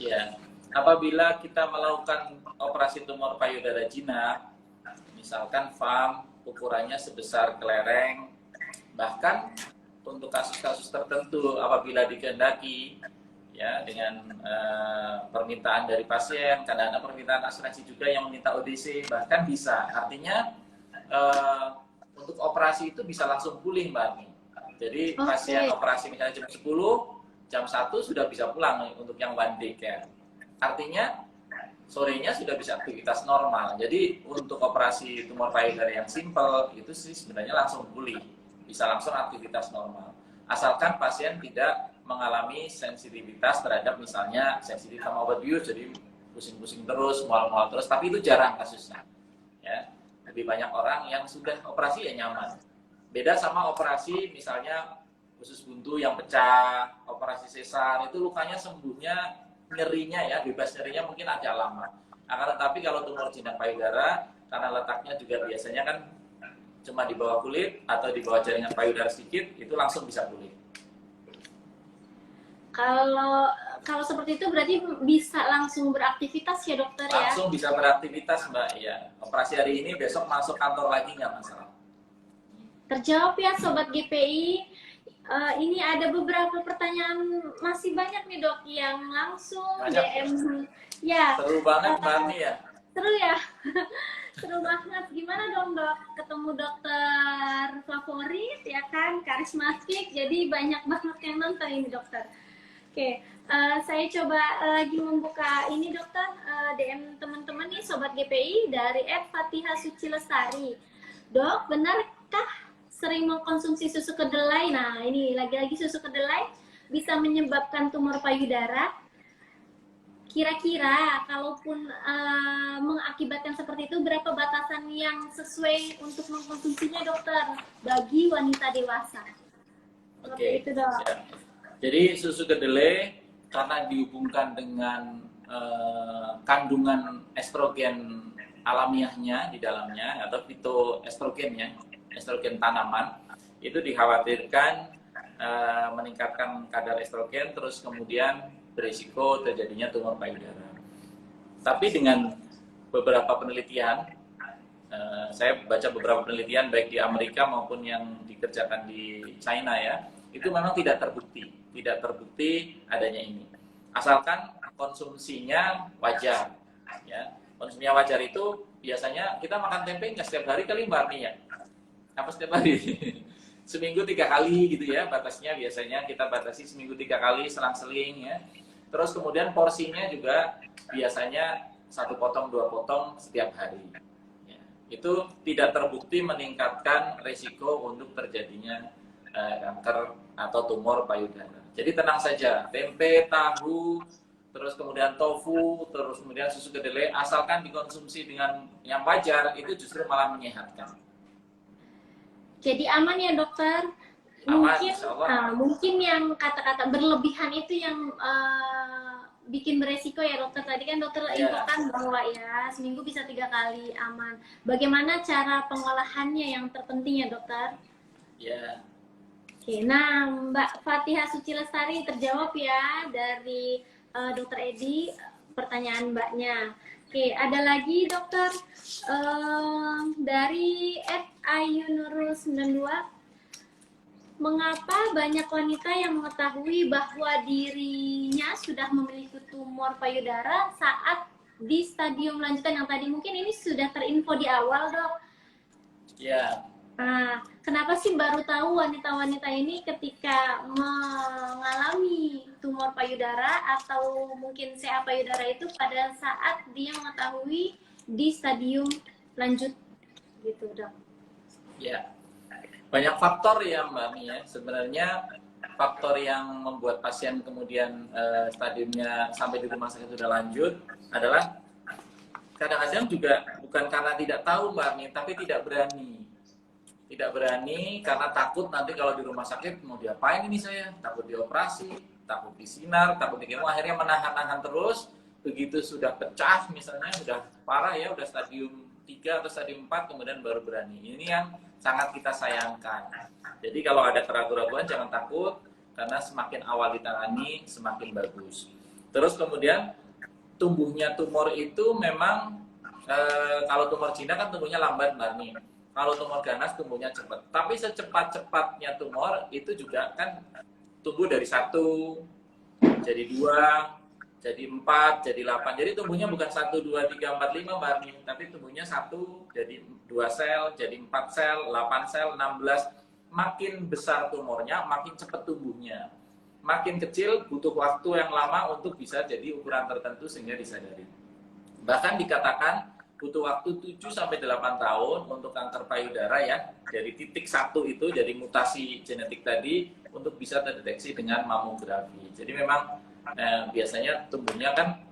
Ya, apabila kita melakukan operasi tumor payudara jinak, misalkan FAM ukurannya sebesar kelereng, bahkan untuk kasus-kasus tertentu apabila dikehendaki ya dengan permintaan dari pasien, karena ada permintaan asuransi juga yang meminta ODC, bahkan bisa. Artinya untuk operasi itu bisa langsung pulih Mbak Armi. Jadi pasien operasi misalnya jam 10, jam 1 sudah bisa pulang untuk yang one day care. Artinya sorenya sudah bisa aktivitas normal. Jadi untuk operasi tumor payudara yang simple itu sih sebenarnya langsung pulih, bisa langsung aktivitas normal. Asalkan pasien tidak mengalami sensitivitas terhadap misalnya sensitif sama obat bius, jadi pusing-pusing terus, mual-mual terus, tapi itu jarang kasusnya. Ya, lebih banyak orang yang sudah operasi ya nyaman. Beda sama operasi misalnya usus buntu yang pecah, operasi sesar, itu lukanya sembuhnya, nyerinya ya, bebas nyerinya mungkin agak lama. Akan tetapi kalau tumor jinak payudara, karena letaknya juga biasanya kan cuma di bawah kulit atau di bawah jaringan payudara sedikit, itu langsung bisa pulih. Kalau seperti itu berarti bisa langsung beraktivitas ya dokter ya? Langsung bisa beraktivitas Mbak, ya. Operasi hari ini, besok masuk kantor lagi nggak masalah. Terjawab ya Sobat GPI. Ini ada beberapa pertanyaan, masih banyak nih dok yang langsung DM. Ya. Seru banget Mbak Armi ya? Seru ya? Seru banget. Gimana dong dok? Ketemu dokter favorit ya kan? Karismatik, jadi banyak banget yang nonton ini dokter. Oke, saya coba lagi membuka ini dokter, DM teman-teman nih Sobat GPI dari @fatihasucilestari. Dok, benarkah sering mengkonsumsi susu kedelai? Nah, ini lagi-lagi susu kedelai bisa menyebabkan tumor payudara. Kira-kira kalaupun mengakibatkan seperti itu, berapa batasan yang sesuai untuk mengkonsumsinya dokter bagi wanita dewasa? Oke. Itu dok. Ya. Jadi susu kedelai karena dihubungkan dengan kandungan estrogen alamiahnya di dalamnya atau fitoestrogennya, estrogen tanaman, itu dikhawatirkan meningkatkan kadar estrogen, terus kemudian berisiko terjadinya tumor payudara. Tapi dengan beberapa penelitian, saya baca beberapa penelitian baik di Amerika maupun yang dikerjakan di China ya, itu memang tidak terbukti adanya ini. Asalkan konsumsinya wajar. Ya, konsumsinya wajar itu biasanya kita makan tempe nggak setiap hari kali Mbak Armi ya? Apa setiap hari? Seminggu 3 kali gitu ya batasnya, biasanya kita batasi seminggu 3 kali selang-seling ya. Terus kemudian porsinya juga biasanya 1 potong 2 potong setiap hari ya. Itu tidak terbukti meningkatkan resiko untuk terjadinya kanker atau tumor payudara. Jadi tenang saja, tempe, tahu, terus kemudian tofu, terus kemudian susu kedelai, asalkan dikonsumsi dengan yang wajar, itu justru malah menyehatkan. Jadi aman ya dokter? Aman, mungkin yang kata-kata berlebihan itu yang bikin beresiko ya dokter. Tadi kan dokter infokan bahwa ya seminggu bisa 3 kali aman. Bagaimana cara pengolahannya yang terpenting ya dokter? Ya. Oke, nah Mbak Fatihah Sucilestari terjawab ya dari Dokter Edi pertanyaan Mbaknya. Oke, ada lagi dokter dari @ayunurul92. Mengapa banyak wanita yang mengetahui bahwa dirinya sudah memiliki tumor payudara saat di stadium lanjutan yang tadi mungkin ini sudah terinfo di awal dok? Ya, Nah, kenapa sih baru tahu wanita-wanita ini ketika mengalami tumor payudara atau mungkin CA payudara itu pada saat dia mengetahui di stadium lanjut gitu, Dok? ya. Banyak faktor ya Mbak Mi ya. Sebenarnya faktor yang membuat pasien kemudian stadiumnya sampai di rumah sakit sudah lanjut adalah kadang-kadang juga bukan karena tidak tahu Mbak Mi, tapi tidak berani. Tidak berani karena takut nanti kalau di rumah sakit mau diapain ini saya, takut dioperasi, takut disinar, takut di kemo, akhirnya menahan-nahan terus. Begitu sudah pecah misalnya, sudah parah ya, udah stadium 3 atau stadium 4 kemudian baru berani. Ini yang sangat kita sayangkan. Jadi kalau ada keraguan-keraguan jangan takut, karena semakin awal ditangani semakin bagus. Terus kemudian tumbuhnya tumor itu memang kalau tumor Cina kan tumbuhnya lambat Mbak Ni. Kalau tumor ganas tumbuhnya cepat. Tapi secepat-cepatnya tumor itu juga kan tumbuh dari 1 jadi 2 jadi 4 jadi 8. Jadi tumbuhnya bukan 1 2 3 4 5 Mbak Ni, tapi tumbuhnya 1 jadi 2 sel, jadi 4 sel, 8 sel, 16. Makin besar tumornya, makin cepat tumbuhnya. Makin kecil butuh waktu yang lama untuk bisa jadi ukuran tertentu sehingga disadari. Bahkan dikatakan butuh waktu 7 sampai 8 tahun untuk kanker payudara ya, dari titik 1 itu, dari mutasi genetik tadi untuk bisa terdeteksi dengan mamografi. Jadi memang biasanya tumbuhnya kan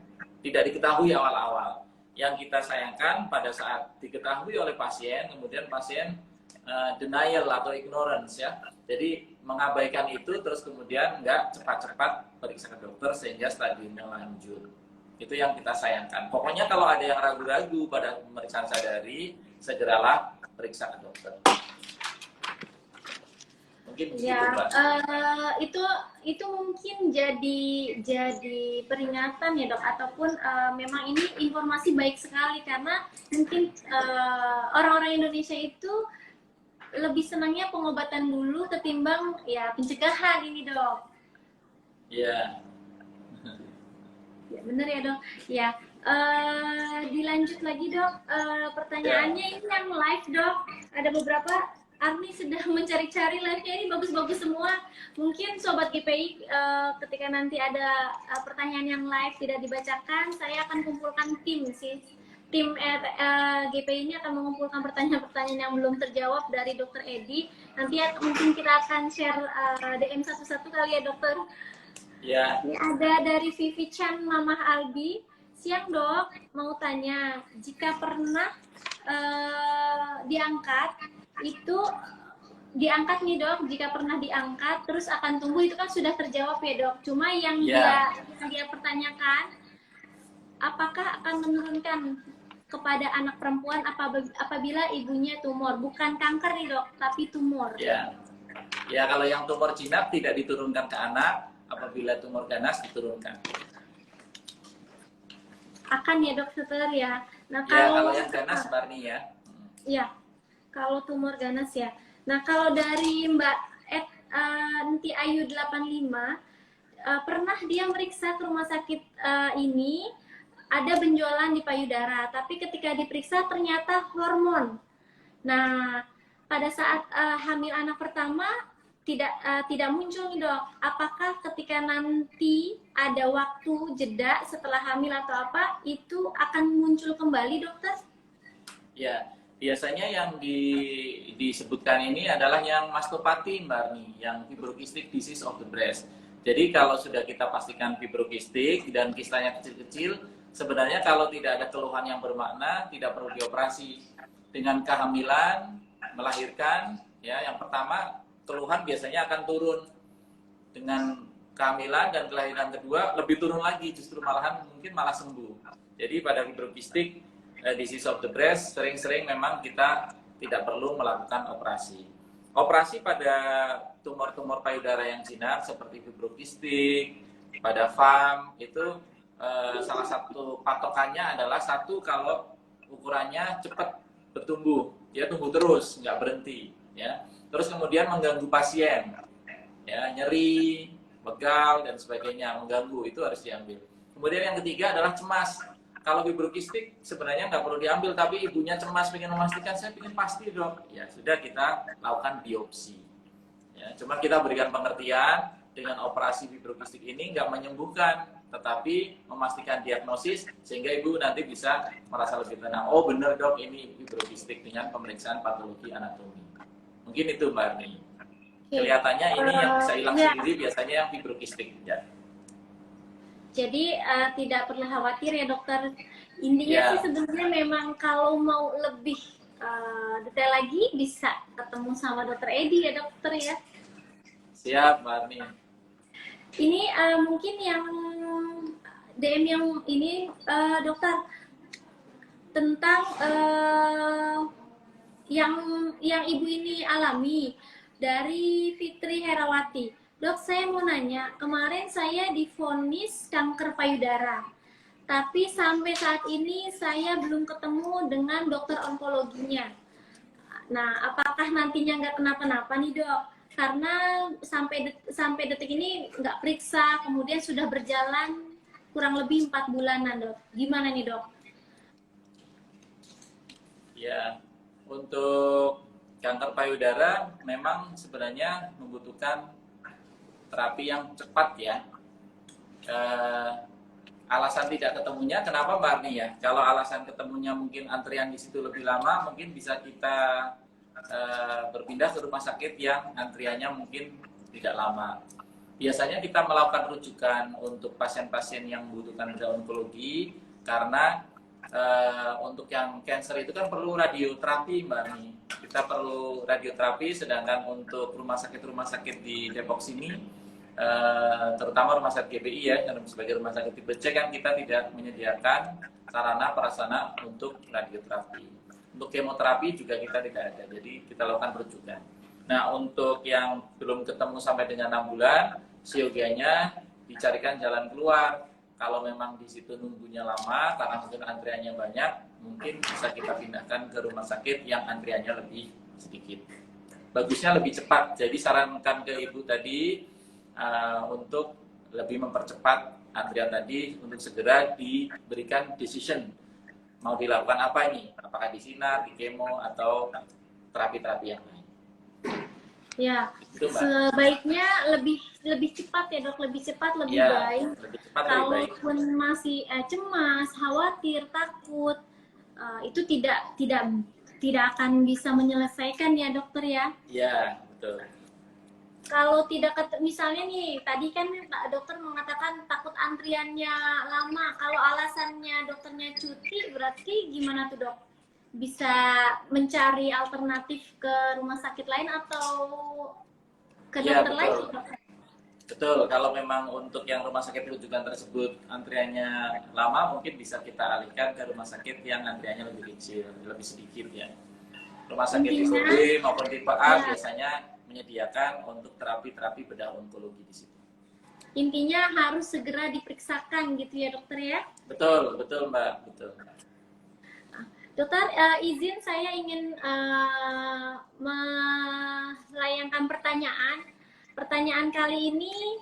tidak diketahui awal-awal. Yang kita sayangkan pada saat diketahui oleh pasien, kemudian pasien denial atau ignorance ya. Jadi mengabaikan itu, terus kemudian nggak cepat-cepat periksa ke dokter sehingga stadiumnya lanjut. Itu yang kita sayangkan. Pokoknya kalau ada yang ragu-ragu pada pemeriksaan sadari, segeralah periksa ke dokter. Mungkin begitu, Ya, Mbak. itu mungkin jadi peringatan ya, Dok, ataupun memang ini informasi baik sekali karena mungkin orang-orang Indonesia itu lebih senangnya pengobatan dulu ketimbang ya pencegahan ini, Dok. Iya. Ya, bener ya, Dok. Ya, dilanjut lagi, Dok. Pertanyaannya ini yang live, Dok. Ada beberapa Arni sedang mencari-cari live-nya, ini bagus-bagus semua. Mungkin Sobat GPI ketika nanti ada pertanyaan yang live tidak dibacakan, saya akan kumpulkan tim sih. Tim GPI ini akan mengumpulkan pertanyaan-pertanyaan yang belum terjawab dari Dokter Edi. Nanti mungkin kita akan share DM satu-satu kali ya, Dokter. Ya. Ini ada dari Vivi Chan Mamah Albi. Siang, Dok, mau tanya, jika pernah diangkat, itu diangkat nih, Dok, jika pernah diangkat terus akan tumbuh, itu kan sudah terjawab ya, Dok. Cuma yang dia pertanyakan, apakah akan menurunkan kepada anak perempuan apabila ibunya tumor, bukan kanker nih, Dok, tapi tumor. Ya. Ya, kalau yang tumor jinak tidak diturunkan ke anak, apabila tumor ganas diturunkan. Akan ya, Dokter ya. Nah, kalau yang ganas Barni ya. Ya, kalau tumor ganas ya. Nah, kalau dari Mbak Enti Ayu 85, pernah dia meriksa ke rumah sakit ini, ada benjolan di payudara, tapi ketika diperiksa ternyata hormon. Nah, pada saat hamil anak pertama tidak muncul nih, Dok. Apakah ketika nanti ada waktu jeda setelah hamil atau apa, itu akan muncul kembali, Dokter? Ya, biasanya yang disebutkan ini adalah yang mastopati, Mbak Arni, yang fibrokistik disease of the breast. Jadi kalau sudah kita pastikan fibrokistik dan kistanya kecil-kecil, sebenarnya kalau tidak ada keluhan yang bermakna, tidak perlu dioperasi. Dengan kehamilan, melahirkan, ya, yang pertama keluhan biasanya akan turun. Dengan kehamilan dan kelahiran kedua lebih turun lagi, justru malahan mungkin malah sembuh. Jadi pada fibrokistik disease of the breast sering-sering memang kita tidak perlu melakukan operasi. Operasi pada tumor-tumor payudara yang jinak seperti fibrokistik, pada FAM itu salah satu patokannya adalah satu, kalau ukurannya cepat bertumbuh, dia tumbuh terus, nggak berhenti, ya. Terus kemudian mengganggu pasien, ya, nyeri, pegal dan sebagainya, mengganggu, itu harus diambil. Kemudian yang ketiga adalah cemas. kalau fibrokistik sebenarnya nggak perlu diambil, tapi ibunya cemas pengen memastikan, saya pengen pasti dok, ya sudah kita lakukan biopsi. Ya, cuma kita berikan pengertian dengan operasi fibrokistik ini nggak menyembuhkan, tetapi memastikan diagnosis sehingga ibu nanti bisa merasa lebih tenang. Oh benar dok, ini fibrokistik dengan pemeriksaan patologi anatomi. Mungkin itu Mbak Arni. Kelihatannya ini yang bisa hilang sendiri biasanya yang fibrokistik. Ya. Jadi tidak perlu khawatir ya dokter. Intinya sih sebenarnya memang kalau mau lebih detail lagi bisa ketemu sama dokter Edi ya dokter ya. Siap Mbak Arni. Ini mungkin yang DM yang ini dokter tentang yang ibu ini alami dari Fitri Herawati. Dok, saya mau nanya, kemarin saya divonis kanker payudara, tapi sampai saat ini saya belum ketemu dengan dokter onkologinya. Nah, apakah nantinya nggak kenapa-napa nih dok? Karena sampai detik ini nggak periksa, kemudian sudah berjalan kurang lebih 4 bulanan dok. Gimana nih dok? Ya, untuk kanker payudara memang sebenarnya membutuhkan terapi yang cepat ya. Alasan tidak ketemunya kenapa Mbak Arni ya? Kalau alasan ketemunya mungkin antrian di situ lebih lama, mungkin bisa kita berpindah ke rumah sakit yang antriannya mungkin tidak lama. Biasanya kita melakukan rujukan untuk pasien-pasien yang membutuhkan bedah onkologi karena untuk yang cancer itu kan perlu radioterapi Mbak Arni. Kita perlu radioterapi, sedangkan untuk rumah sakit di Depok sini, terutama rumah sakit GBI ya, sebagai rumah sakit tipe C kan kita tidak menyediakan sarana prasarana untuk radioterapi. Untuk kemoterapi juga kita tidak ada, jadi kita lakukan rujukan. Nah, untuk yang belum ketemu sampai dengan 6 bulan, siogianya dicarikan jalan keluar. Kalau memang di situ nunggunya lama karena mungkin antriannya banyak, mungkin bisa kita pindahkan ke rumah sakit yang antriannya lebih sedikit. Bagusnya lebih cepat. Jadi sarankan ke ibu tadi untuk lebih mempercepat antrian tadi untuk segera diberikan decision mau dilakukan apa ini, apakah di sinar, di kemo atau terapi-terapi yang lain. Ya, sebaiknya lebih cepat ya dok, lebih cepat lebih baik. Lebih cepat, kalaupun lebih baik. Masih cemas, khawatir, takut, itu tidak akan bisa menyelesaikan ya dokter ya. Iya, betul. Kalau tidak, misalnya nih, tadi kan dokter mengatakan takut antriannya lama. Kalau alasannya dokternya cuti, berarti gimana tuh dok? Bisa mencari alternatif ke rumah sakit lain atau ke dokter lain? Betul, kalau memang untuk yang rumah sakit rujukan tersebut antriannya lama, mungkin bisa kita alihkan ke rumah sakit yang antriannya lebih kecil, lebih sedikit ya. Rumah sakit tipe B maupun tipe A biasanya menyediakan untuk terapi-terapi bedah onkologi di situ. Intinya harus segera diperiksakan gitu ya dokter ya? Betul Mbak, betul. Dokter, izin saya ingin melayangkan pertanyaan. Pertanyaan kali ini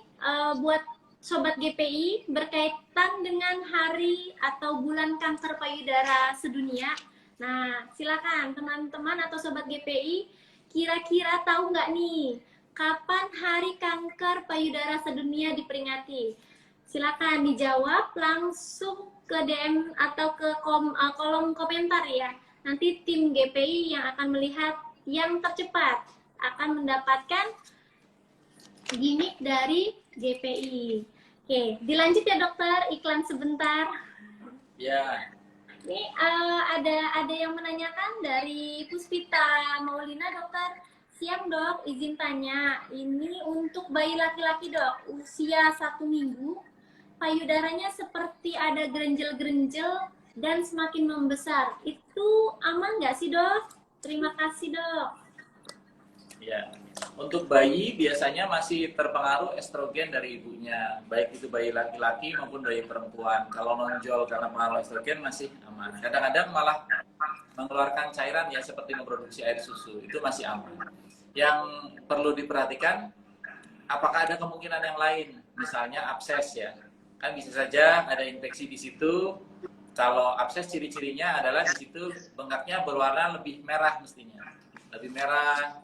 buat Sobat GPI berkaitan dengan hari atau bulan kanker payudara sedunia. Nah, silakan teman-teman atau Sobat GPI, kira-kira tahu nggak nih kapan hari kanker payudara sedunia diperingati? Silakan dijawab langsung ke DM atau ke kolom komentar ya. Nanti tim GPI yang akan melihat yang tercepat akan mendapatkan gimmick dari GPI. Oke, dilanjut ya dokter, iklan sebentar. Ya. Ini ada yang menanyakan dari Puspita Maulina, dokter. Siang dok, izin tanya. Ini untuk bayi laki-laki dok, usia 1 minggu. Payudaranya seperti ada gerenjel-gerenjel dan semakin membesar. Itu aman nggak sih dok? Terima kasih dok. Ya, untuk bayi biasanya masih terpengaruh estrogen dari ibunya, baik itu bayi laki-laki maupun bayi perempuan. Kalau nonjol karena pengaruh estrogen masih aman. Kadang-kadang malah mengeluarkan cairan ya seperti memproduksi air susu, itu masih aman. Yang perlu diperhatikan, apakah ada kemungkinan yang lain, misalnya abses ya. Kan bisa saja ada infeksi di situ, Kalau abses ciri-cirinya adalah di situ bengkaknya berwarna lebih merah mestinya. Lebih merah,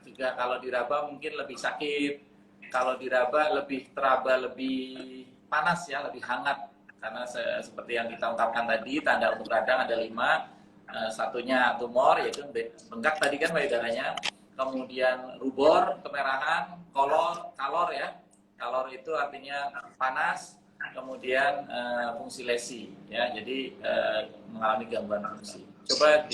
juga kalau diraba mungkin lebih sakit. Kalau diraba lebih teraba, lebih panas ya, lebih hangat. Karena seperti yang kita ungkapkan tadi, tanda untuk radang ada 5. Satunya tumor, yaitu bengkak tadi kan payudaranya. Kemudian rubor, kemerahan, kalor ya. Kalor itu artinya panas. Kemudian fungsi lesi ya, jadi mengalami gangguan fungsi. Coba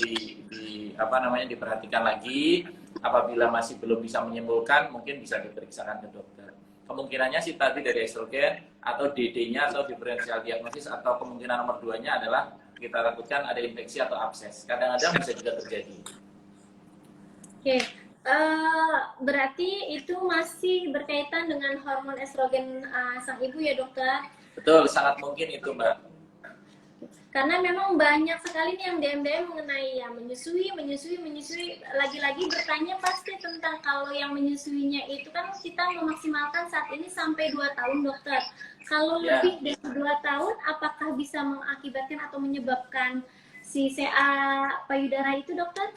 diperhatikan lagi. Apabila masih belum bisa menyimpulkan, mungkin bisa diperiksakan ke dokter. Kemungkinannya sih tadi dari estrogen atau DD-nya atau diferensial diagnosis, atau kemungkinan nomor 2-nya adalah kita takutkan ada infeksi atau abses. Kadang-kadang bisa juga terjadi. Oke. Berarti itu masih berkaitan dengan hormon estrogen sang ibu ya dokter? Betul, sangat mungkin itu Mbak. Karena memang banyak sekali nih yang DM mengenai ya menyusui. Lagi-lagi bertanya pasti tentang kalau yang menyusuinya itu kan kita memaksimalkan saat ini sampai 2 tahun dokter. Kalau lebih dari 2 tahun, apakah bisa mengakibatkan atau menyebabkan si CA payudara itu dokter?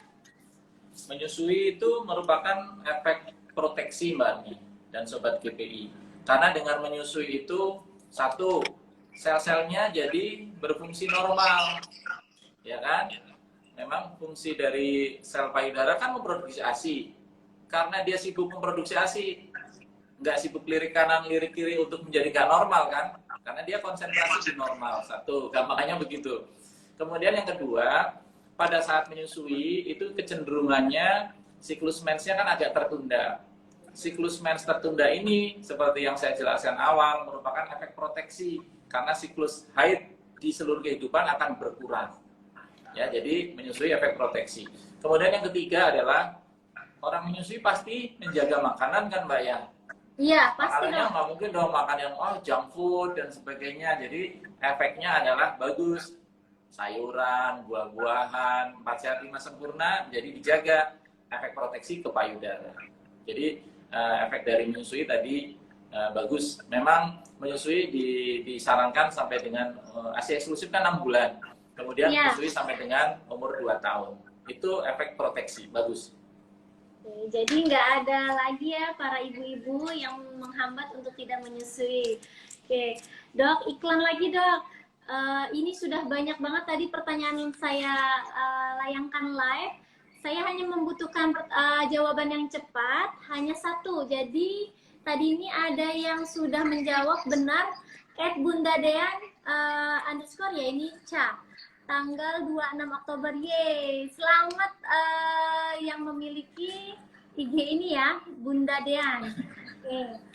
Menyusui itu merupakan efek proteksi Mbak Ani dan Sobat GPI. Karena dengan menyusui itu, satu, sel-selnya jadi berfungsi normal, ya kan? Memang fungsi dari sel payudara kan memproduksi ASI. Karena dia sibuk memproduksi ASI, nggak sibuk lirik kanan, lirik kiri untuk menjadi nggak normal kan? Karena dia konsentrasi di normal. Satu, gampangnya begitu. Kemudian yang kedua, pada saat menyusui itu kecenderungannya siklus mensnya kan agak tertunda. Siklus mens tertunda ini, seperti yang saya jelaskan awal, merupakan efek proteksi. Karena siklus haid di seluruh kehidupan akan berkurang. Ya, jadi menyusui efek proteksi. Kemudian yang ketiga adalah orang menyusui pasti menjaga makanan kan Mbak ya? Iya, pasti Makanannya dong. nggak mungkin dong makan yang junk food dan sebagainya. Jadi efeknya adalah bagus. Sayuran, buah-buahan, 4 sehat 5 sempurna, jadi dijaga efek proteksi ke payudara. Jadi efek dari menyusui tadi bagus. Memang menyusui disarankan sampai dengan ASI eksklusif kan 6 bulan. Kemudian menyusui sampai dengan umur 2 tahun. Itu efek proteksi, bagus. Jadi nggak ada lagi ya para ibu-ibu yang menghambat untuk tidak menyusui. Oke, dok, iklan lagi dok. Ini sudah banyak banget tadi pertanyaan yang saya layangkan live. Saya hanya membutuhkan jawaban yang cepat, hanya 1. Jadi tadi ini ada yang sudah menjawab benar, @bundadean _ ya ini Ca. Tanggal 26 Oktober, yeay. Selamat yang memiliki IG ini ya, Bunda Dean. Oke.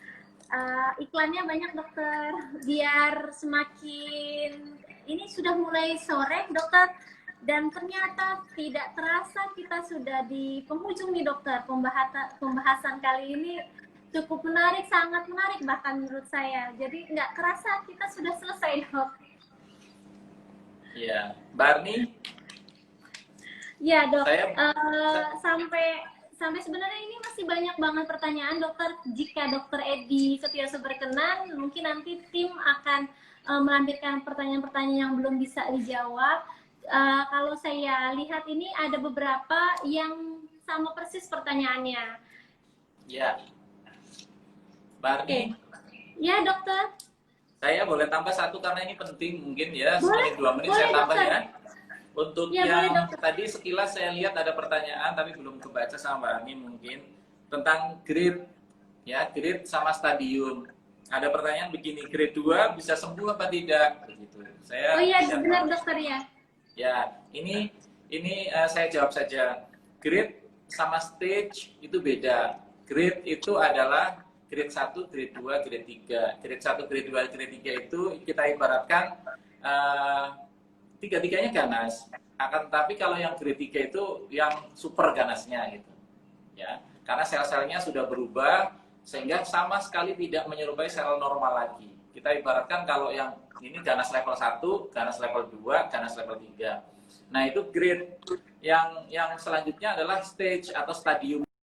Iklannya banyak dokter, biar semakin, ini sudah mulai sore dokter, dan ternyata tidak terasa kita sudah di penghujung nih dokter. Pembahasan kali ini cukup menarik, sangat menarik bahkan menurut saya. Jadi nggak kerasa kita sudah selesai dok. Iya, Barni? Ya dok, sampai sebenarnya ini masih banyak banget pertanyaan dokter. Jika dokter Edi Setioso berkenan, mungkin nanti tim akan melampirkan pertanyaan-pertanyaan yang belum bisa dijawab. Kalau saya lihat ini ada beberapa yang sama persis pertanyaannya. Ya, Barni? Ya dokter. Saya boleh tambah 1 karena ini penting mungkin ya, boleh, 1-2 menit boleh, saya tambah dokter. ya. Untuk ya, yang boleh, tadi sekilas saya lihat ada pertanyaan tapi belum kebaca sama Mbak Ani mungkin tentang grade ya, grade sama stadium. Ada pertanyaan begini, grade 2 bisa sembuh apa tidak? Begitu. Oh iya, benar dokter ya. Ya, ini saya jawab saja. Grade sama stage itu beda. Grade itu adalah grade 1, grade 2, grade 3. Grade 1, grade 2, grade 3 itu kita ibaratkan tiga-tiganya ganas. Akan tetapi kalau yang grade 3 itu yang super ganasnya gitu. Ya, karena sel-selnya sudah berubah sehingga sama sekali tidak menyerupai sel normal lagi. Kita ibaratkan kalau yang ini ganas level 1, ganas level 2, ganas level 3. Nah, itu grade. Yang selanjutnya adalah stage atau stadium.